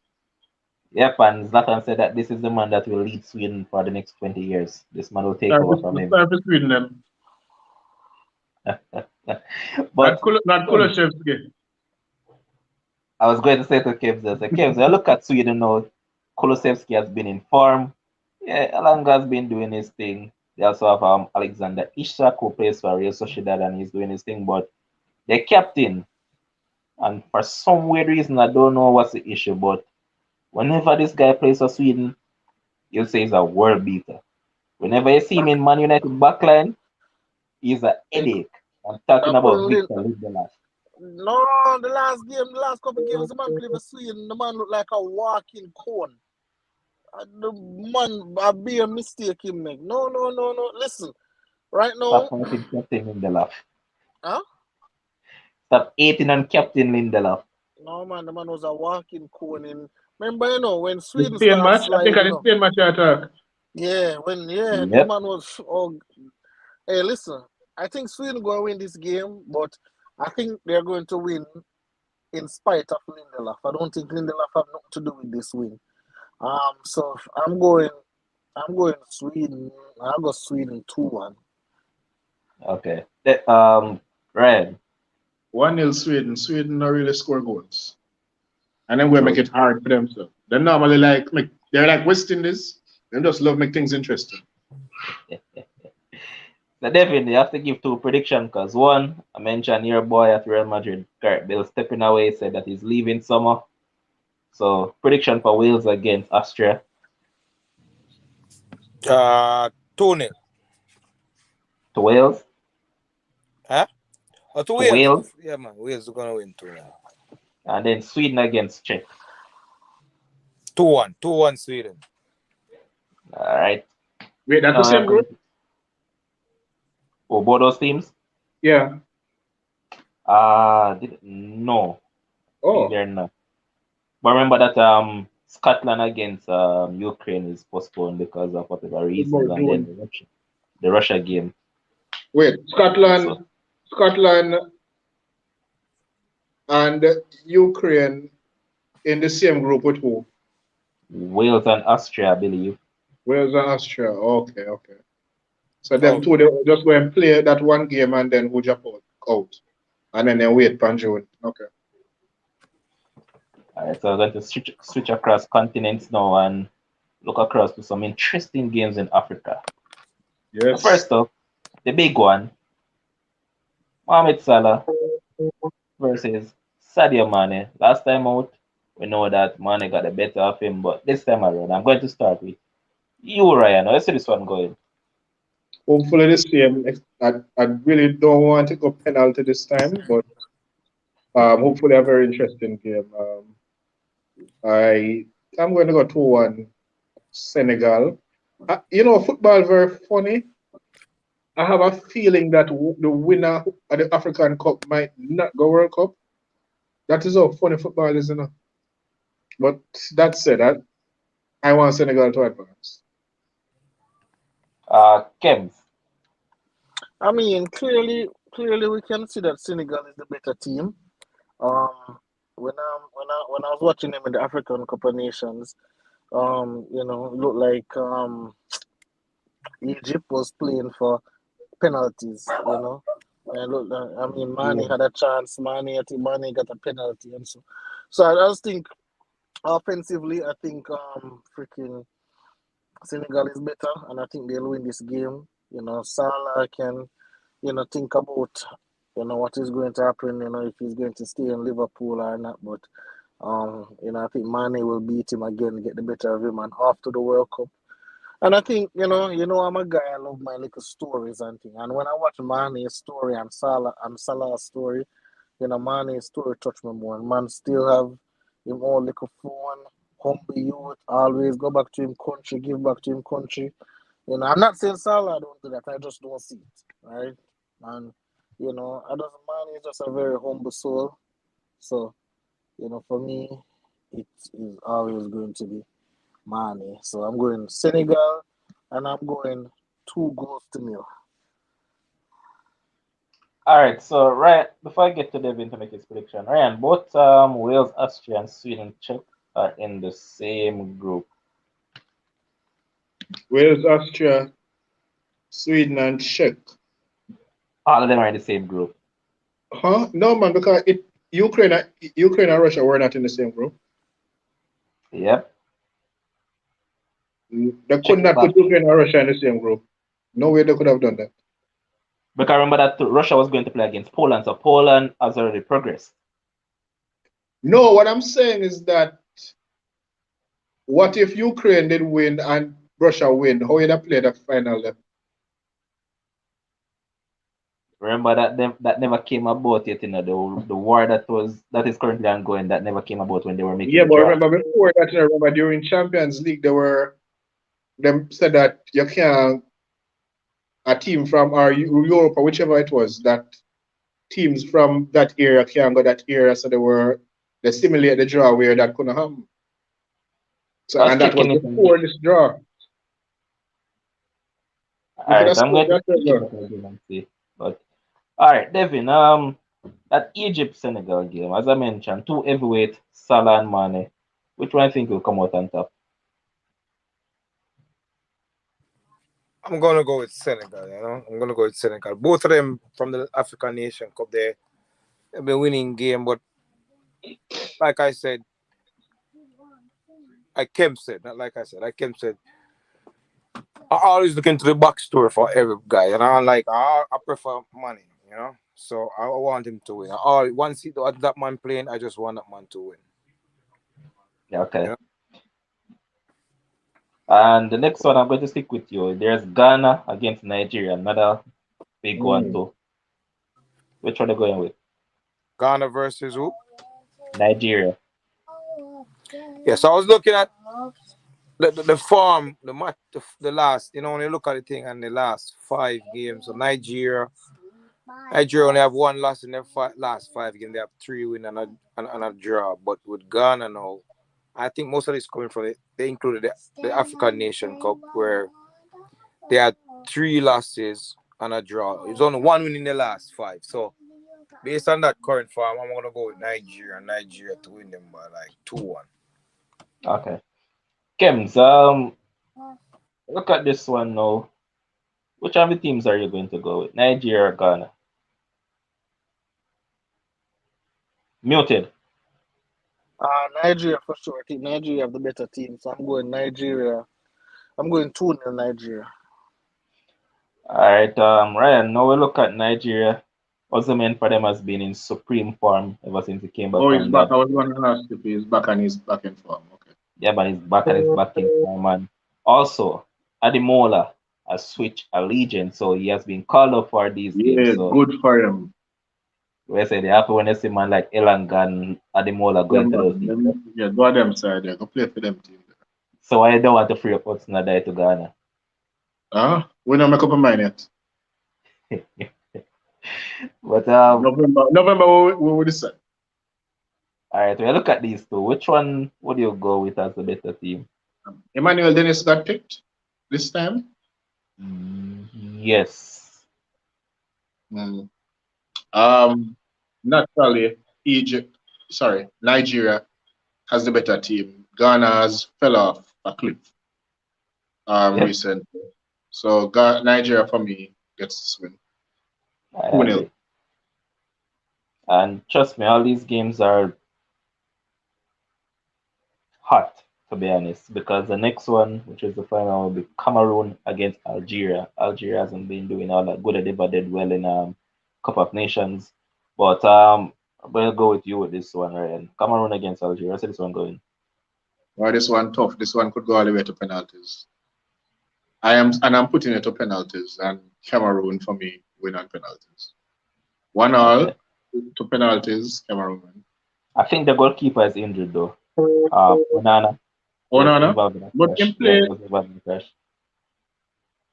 Yep, and Zlatan said that this is the man that will lead Sweden for the next 20 years. This man will take over from him. Start for Sweden then. But not Kulusevski. I was going to say to Kevs, I look at Sweden now. Kulusevski has been in form. Yeah, Elanga has been doing his thing. They also have Alexander Isak, who plays for Real Sociedad, and he's doing his thing. But they're captain, and for some weird reason, I don't know what's the issue, but whenever this guy plays for Sweden, you'll say he's a world beater. Whenever you see him in Man United backline, he's a headache. I'm talking about Victor Lindelof. No, the last couple of games, the man played for Sweden. The man looked like a walking cone. The man, a bare mistake he make. No. Listen, right now. Stop hating Captain Lindelof. Huh? Stop hating on Captain Lindelof. No, man, the man was a walking cone. Remember, you know, when Sweden Spain match? sliding, I think I Spain match attack. Yeah, Yep. the man was. Oh, hey, listen, I think Sweden going to win this game, but I think they're going to win in spite of Lindelof. I don't think Lindelof have nothing to do with this win. So I'm going Sweden. I'll go Sweden 2-1. Okay. Red. 1-0 Sweden. Sweden don't really score goals. And then we make it hard for them. So they normally they're like West Indies. They just love make things interesting. So definitely you have to give 2 predictions, because one, I mentioned your boy at Real Madrid, Gareth Bale, stepping away, said that he's leaving summer. So prediction for Wales against Austria. 2-0. To Wales? Huh? Oh, to Wales? Wales? Yeah, man. Wales are going to win 2-0. And then Sweden against Czech. 2-1. 2-1 Sweden. All right. Wait, that's the same group? Oh, both those teams? Yeah. No. Oh. They're not. But remember that Scotland against Ukraine is postponed because of whatever reasons, and then the Russia game. Wait, Scotland and Ukraine in the same group with who? Wales and Austria, I believe. Wales and Austria. Okay. So them two, they just go and play that one game and then who jump out. And then they wait for June. Okay. All right, so I'm going to switch across continents now, and look across to some interesting games in Africa. Yes. First up, the big one, Mohamed Salah versus Sadio Mane. Last time out, we know that Mane got the better of him, but this time around, I'm going to start with you, Ryan. How you see this one going? Hopefully the same. I really don't want to go penalty this time, but hopefully a very interesting game. I'm going to go 2-1 Senegal. Football very funny. I have a feeling that the winner of the African Cup might not go World Cup. That is how funny football is, But that said, I want Senegal to advance. Kems. I mean, clearly we can see that Senegal is the better team. When I was watching them in the African Cup of Nations, it looked like Egypt was playing for penalties. And look, I mean, Mane had a chance. I think Mane got a penalty, and so I just think offensively, I think freaking Senegal is better, and I think they'll win this game. Salah can, think about, what is going to happen, if he's going to stay in Liverpool or not. But, I think Mane will beat him again, get the better of him, and off to the World Cup. And I think, I'm a guy, I love my little stories and things. And when I watch Mane's story and Salah's story, Mane's story touch me more. And man still have him all little phone, humble youth, always go back to him country, give back to him country. I'm not saying Salah don't do that, I just don't see it, right? And, Mane is just a very humble soul. So, for me, it is always going to be Mane. So I'm going Senegal, and I'm going 2-0. All right, so Ryan, before I get to Devin to make his prediction, Ryan, both Wales, Austria, and Sweden, Czech are in the same group. Wales, Austria, Sweden, and Czech. All of them are in the same group. Huh? No, man, because Ukraine and Russia were not in the same group. Yep. They could not put Ukraine and Russia in the same group. No way they could have done that. Because remember that Russia was going to play against Poland, so Poland has already progressed. No, what I'm saying is that what if Ukraine did win and Russia win? How would they play the final then? Remember that never came about yet, the war that is currently ongoing, that never came about when they were making. Yeah, but remember before that, remember during Champions League, them said that you can't, a team from Europe or whichever it was, that teams from that area can't go that area, so they simulate the draw where that couldn't happen. So and that was before this draw. Alright, I'm going to see. But alright, Devin, that Egypt Senegal game, as I mentioned, 2 heavyweight, Salah and Mane. Which one I think will come out on top? I'm gonna go with Senegal, I'm gonna go with Senegal. Both of them from the African Nation Cup, they've been winning game, but like I said, I always look into the backstory for every guy, and I prefer Mane, so I want him to win. Once that man playing, I just want that man to win. Yeah, okay. And the next one, I'm going to stick with you. There's Ghana against Nigeria, another big one too. Which one are you going with? Ghana versus who? Nigeria. Yes, I was looking at the form, the match, the last. When you look at the thing and the last 5 games, so Nigeria only have 1 loss in their last 5 games. They have 3 wins and a draw. But with Ghana now, I think most of this coming from it. They included the African Nation Cup where they had 3 losses and a draw. It's only 1 win in the last 5. So based on that current form, I'm gonna go with Nigeria to win them by like 2-1. Okay. Kems, look at this one now. Which of the teams are you going to go with? Nigeria or Ghana? Muted. Nigeria for sure. I think Nigeria have the better team, so I'm going Nigeria I'm going 2-0 Nigeria. All right, Ryan. Now we look at Nigeria. Osimhen for them has been in supreme form ever since he came back Oh, he's from back. that. I was going to ask if he's back and he's back in form. Okay. Yeah, but he's back and he's back in form. And also, Ademola has switched allegiance, so he has been called up for these games. Yeah, So good for him. we say they happy when they see man like Elanga and Ademola going to those teams. Yeah, go on them side. Yeah, go play for them team. So I don't want to free up what's not there to Ghana. We don't make up a mind yet. But November we will decide. all right, we look at these two. Which one would you go with as the better team? Emmanuel Dennis got picked this time. Yes. Naturally, Nigeria has the better team. Ghana has fell off a cliff recently. So Nigeria for me gets this win. 2-0. And trust me, all these games are hot, to be honest, because the next one, which is the final, will be Cameroon against Algeria. Algeria hasn't been doing all that good. They never did well in Cup of Nations. But I'm gonna go with you with this one, Ryan. Cameroon against Algeria. I see this one going. Well, this one tough. This one could go all the way to penalties. I'm putting it to penalties, and Cameroon for me win on penalties. 1-1 to penalties, Cameroon win. I think the goalkeeper is injured though. Onana. But can play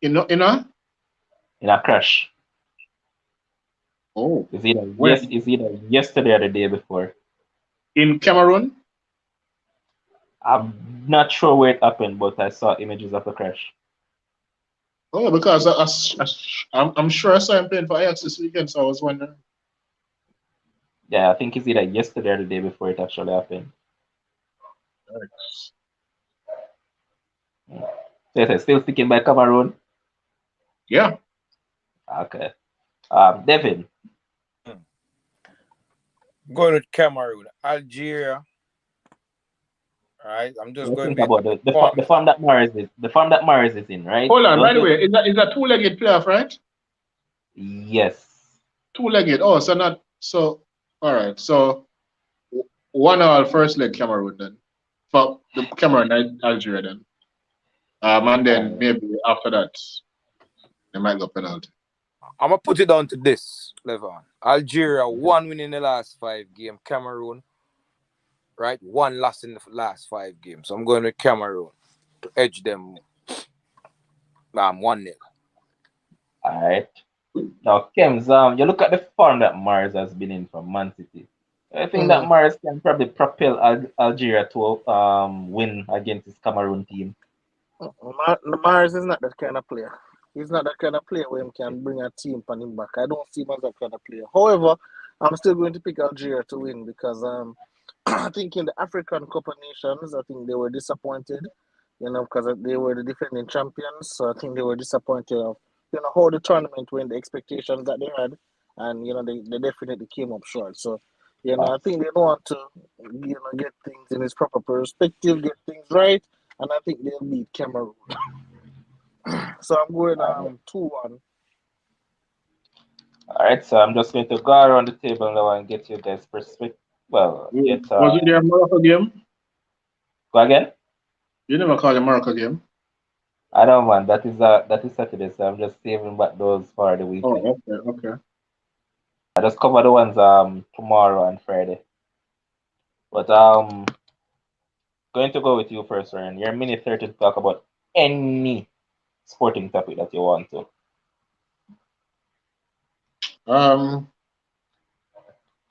in a crash. Oh, is either yesterday or the day before. In Cameroon? I'm not sure where it happened, but I saw images of the crash. Oh, because I'm sure I saw him playing for Ajax this weekend, so I was wondering. Yeah, I think it's either yesterday or the day before it actually happened. So still sticking by Cameroon? Yeah. Okay. Devin. Going with Cameroon. Algeria. All right. I'm just going about the form that Mahrez is in, right? Hold on, by the way, is that two-legged playoff, right? Yes. Two-legged. Oh, all right. So 1-1 first leg Cameroon then. For the Cameroon Algeria then. And then maybe after that they might go penalty. I'm gonna put it down to this, Levon. Algeria 1 win in the last 5 games. Cameroon, right? 1 loss in the last 5 games. So I'm going with Cameroon to edge them. 1-0. All right. Now, Kems, you look at the form that Mahrez has been in from Man City. I think that Mahrez can probably propel Algeria to win against his Cameroon team. Mahrez is not that kind of player. He's not that kind of player where he can bring a team on him back. I don't see him as that kind of player. However, I'm still going to pick Algeria to win because I think in the African Cup of Nations, I think they were disappointed, because they were the defending champions. So I think they were disappointed of, how the tournament went, the expectations that they had, and they definitely came up short. So, I think they want to, get things in its proper perspective, get things right, and I think they'll beat Cameroon. So I'm going 2-1. All right, so I'm just going to go around the table now and get you guys' perspective. Well, was it the Morocco game? Go again? You never call the Morocco game? I don't want. That is Saturday, so I'm just saving back those for the weekend. Oh, okay. I just cover the ones tomorrow and Friday. But going to go with you first, Ryan. You're minute 30 to talk about any sporting topic that you want to.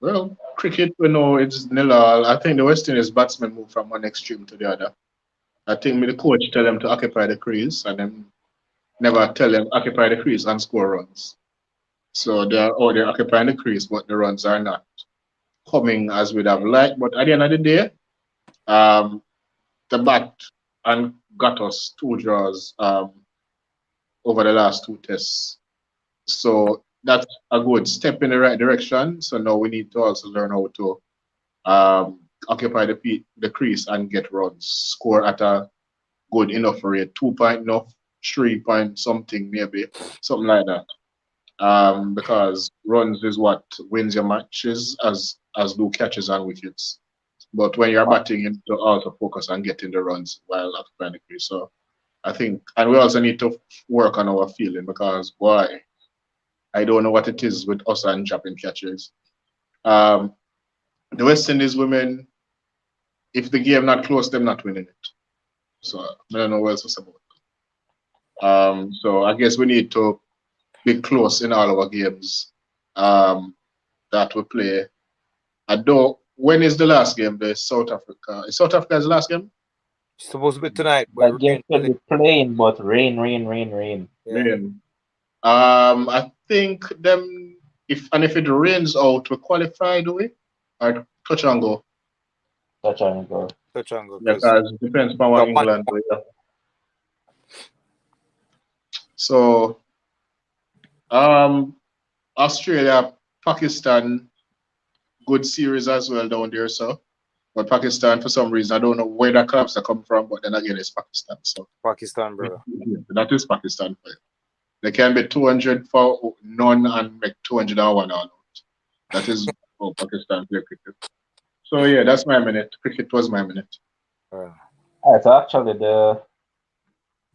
Well, cricket, we know it's 0-0. I think the West Indies batsmen move from one extreme to the other. I think the coach tell them to occupy the crease and then never tell them occupy the crease and score runs. So they're occupying the crease, but the runs are not coming as we'd have liked. But at the end of the day, the bat and got us 2 draws over the last 2 tests. So that's a good step in the right direction. So now we need to also learn how to occupy the crease and get runs, score at a good enough rate, 2 point enough, 3 point something maybe, something like that. Because runs is what wins your matches as do catches and wickets. But when you're batting, you need to also focus on getting the runs while occupying the crease. So I think, and we also need to work on our fielding because boy, I don't know what it is with us and dropping catches. The West Indies women, if the game not close, them not winning it. So I don't know what else to say about it. So I guess we need to be close in all our games that we play. When is the last game? The South Africa. Is South Africa's last game? It's supposed to be tonight. That game should be playing, but rain. Yeah. Rain. I think them if it rains out, we qualify, do we? Or touch and go? Touch and go. Touch and go. Because it depends on what England do. Yeah. So Australia, Pakistan, good series as well down there, so. But Pakistan, for some reason, I don't know where the collapse are come from, but then again, it's Pakistan. So Pakistan, bro. That is Pakistan. They can be 200 for none and make 201 all out. That is how Pakistan play cricket. So yeah, that's my minute. Cricket was my minute. Alright, so actually the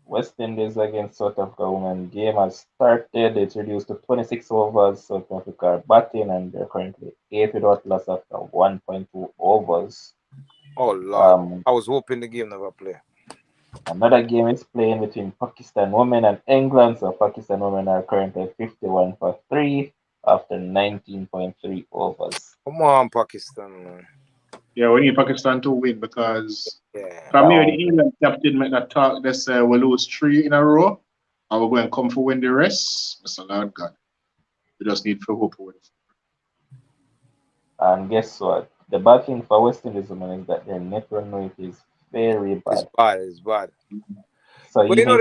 West Indies against South Africa women game has started. It's reduced to 26 overs. South Africa are batting and they're currently 8 without loss after 1.2 overs. Oh Lord. I was hoping the game never play. Another game is playing between Pakistan women and England. So Pakistan women are currently 51 for 3 after 19.3 overs. Come on, Pakistan, man. Yeah, we need Pakistan to win because Yeah. from here, the England captain made that talk. They say we'll lose 3 in a row and we're going to come for win the rest. Mr. Lord God. We just need to hope to win. And guess what? The bad thing for West Indies women is that their net run rate is very bad. It's bad. So but you know,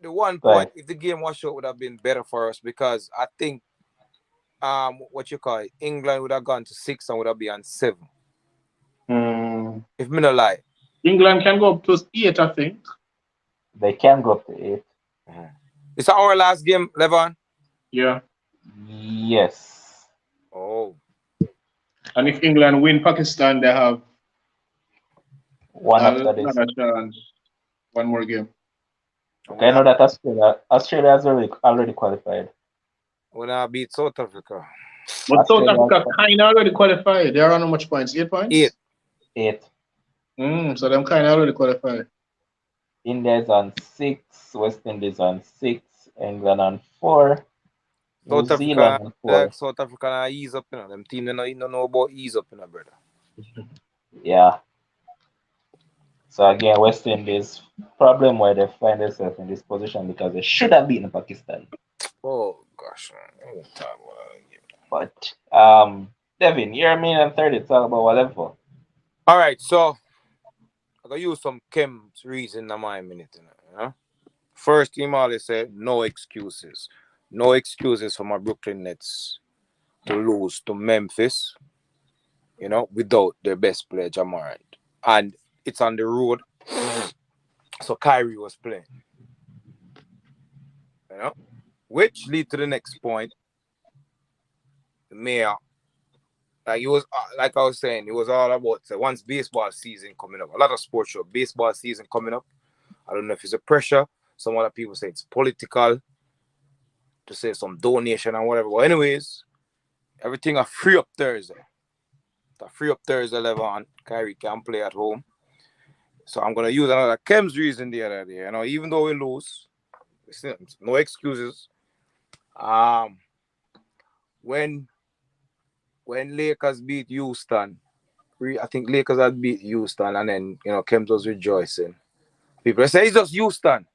the 1 point, if the game was short, would have been better for us because I think England would have gone to 6 and would have been on 7. If me no lie. England can go up to 8, I think. They can go up to 8. Is our last game, Levon? Yeah. Yes. Oh. And if England win Pakistan, they have one after this. Chance. One more game. Okay, I know that Australia has already qualified. When I beat South Africa. But South Africa kind of already qualified. They are on how much points? 8 points? 8. So them kind of already qualified. India is on 6, West Indies on 6, England on 4, New Zealand on 4. South Africa ease up, you know. Them team they don't know about ease up, you know, brother. Yeah. So again, West Indies problem why they find themselves in this position because they should have beaten Pakistan. Oh gosh, man. But Devin, you're a minute and 30 talk about whatever. All right, so I'm gonna use some Kim's reason in my minute, you know. First team always said no excuses. No excuses for my Brooklyn Nets to lose to Memphis, you know, without their best player, Jamar. And it's on the road. So Kyrie was playing. You know? Which lead to the next point. The mayor. Like it was like I was saying, it was all about once baseball season coming up. A lot of sports show, baseball season coming up. I don't know if it's a pressure. Some other people say it's political. To say some donation and whatever. But anyways, everything are free up Thursday. The free up Thursday level on Kyrie can play at home. So I'm gonna use another Kem's reason the other day. You know, even though we lose, no excuses. When Lakers beat Houston, I think Lakers had beat Houston, and then you know Kems was rejoicing. People say it's just Houston.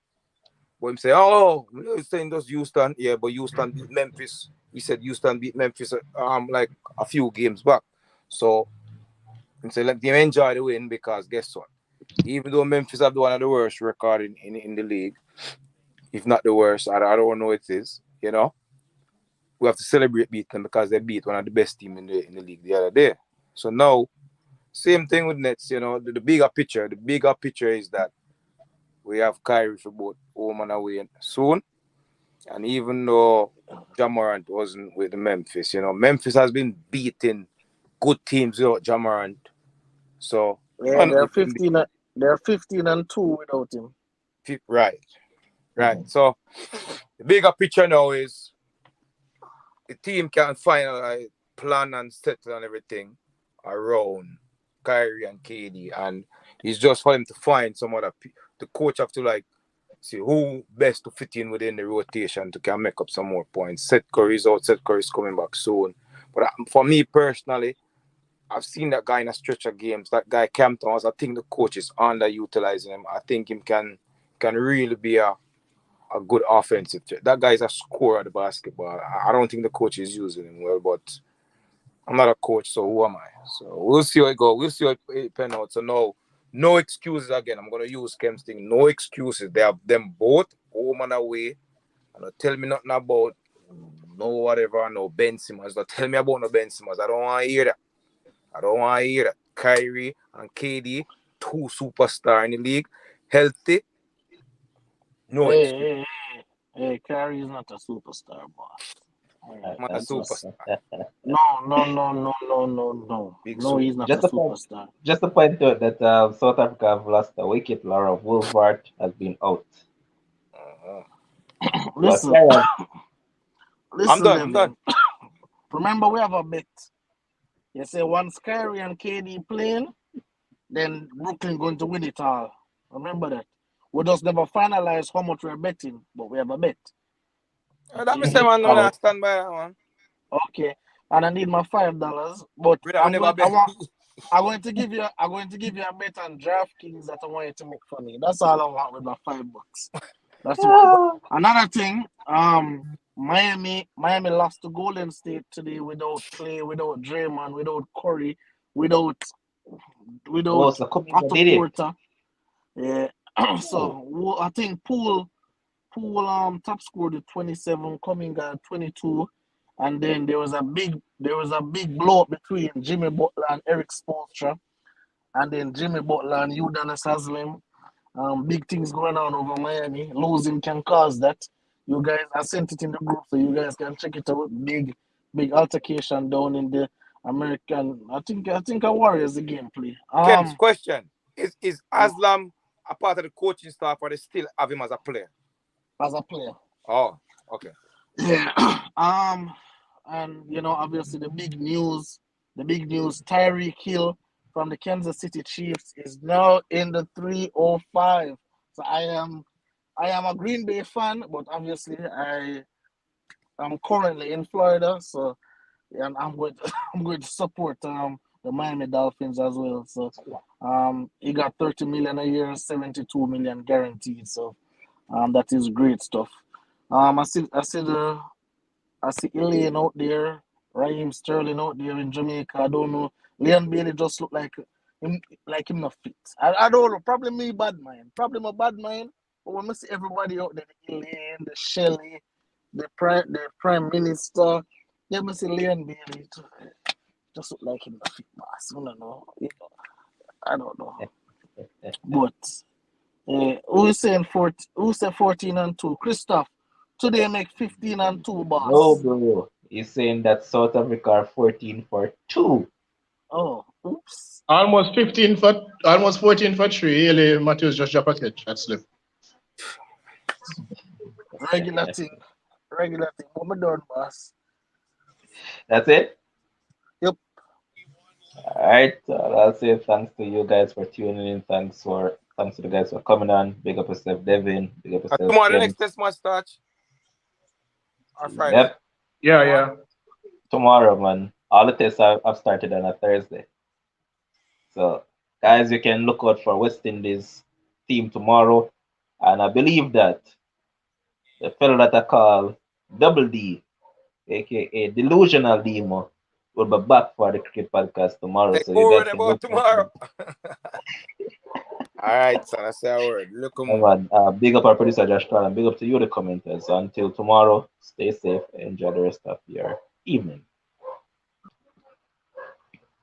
But him say, oh, you're saying just Houston. Yeah, but Houston beat Memphis. We said Houston beat Memphis like a few games back. So him say let them enjoy the win because guess what? Even though Memphis have one of the worst record in the league, if not the worst, I don't know what it is, you know. We have to celebrate beating them because they beat one of the best teams in the league the other day. So now, same thing with Nets, you know, the bigger picture is that we have Kyrie for both home and away soon. And even though Jamorant wasn't with the Memphis, Memphis has been beating good teams without Jamorant. So Yeah, they're 15-2 without him. Right. So the bigger picture now is the team can finally plan and settle on everything around Kyrie and KD, and it's just for him to find some other the coach have to see who best to fit in within the rotation to can make up some more points. Seth Curry's out, Seth Curry's coming back soon. But for me personally, I've seen that guy in a stretch of games. That guy Cam Thomas, I think the coach is underutilizing him. I think him can really be a good offensive. That guy is a scorer at the basketball. I don't think the coach is using him well, but I'm not a coach, so who am I? So we'll see how it goes. We'll see how it pan out. So no excuses again. I'm gonna use Kem's thing. No excuses. They have them both home and away. And don't tell me nothing about no Ben Simmons. Don't tell me about no Ben Simmons. I don't want to hear that. Kyrie and KD, 2 superstars in the league, healthy. No excuse. Hey, Kyrie is not a superstar, boss. Not a superstar. No. No, he's not a superstar. Just to point out that South Africa have lost a wicket. Laura Wolfhard has been out. Listen, I'm done. Remember, we have a bet. You say once Kyrie and KD playing, then Brooklyn going to win it all. Remember that. We just never finalize how much we're betting, but we have a bet. That means I don't stand by that one. Okay, and I need my $5, but I'm going to give you a bet on DraftKings that I want you to make for me. That's all I want with my $5. That's one. Another thing, Miami lost to Golden State today without Clay, without Draymond, without Curry, without Otto Porter. Yeah. So I think Poole top scored with 27, coming at 22, and then there was a big blow up between Jimmy Butler and Eric Spoelstra, and then Jimmy Butler and Udonis Haslem. Big things going on over Miami. Losing can cause that. You guys, I sent it in the group so you guys can check it out. Big altercation down in the American. I think a Warriors the gameplay. Ken's question is Aslam a part of the coaching staff, or they still have him as a player? As a player. Oh, okay. Yeah. And obviously the big news, Tyreek Hill from the Kansas City Chiefs is now in the 305. So I am a Green Bay fan, but obviously I'm currently in Florida, so and I'm going to support the Miami Dolphins as well. So he got $30 million a year, $72 million guaranteed. So that is great stuff. I see Elaine out there, Raheem Sterling out there in Jamaica. I don't know. Leon Bailey just look like him not fit. I don't know. Probably me bad mind. Probably my bad mind. But when I see everybody out there, the Elaine, the Shelley, the Prime Minister, let me see Leon Bailey just look like him not fit, boss. I don't know. I don't know. But who said 14-2? Christoph, today make 15-2, boss. No, bro. He's saying that South Africa are 14-2. Oh, oops. Almost 14 for 3. Eli Matthews just dropped a catch. That's left. Regular thing. What am I doing, boss? That's it? Yep. All right. I'll say thanks to you guys for tuning in. Thanks to the guys for coming on. Big up yourself, Devin. Big up yourself. Tomorrow the next test match starts. Or Friday. Yep. Yeah. Tomorrow, man. All the tests have started on a Thursday. So, guys, you can look out for West Indies team tomorrow. And I believe that the fellow that I call Double D, aka Delusional Demo, will be back for the cricket podcast tomorrow. Like, so you guys can about tomorrow. All right, son. That's our word. Look big up our producer Josh Carl, and big up to you, the commenters. So until tomorrow, stay safe and enjoy the rest of your evening.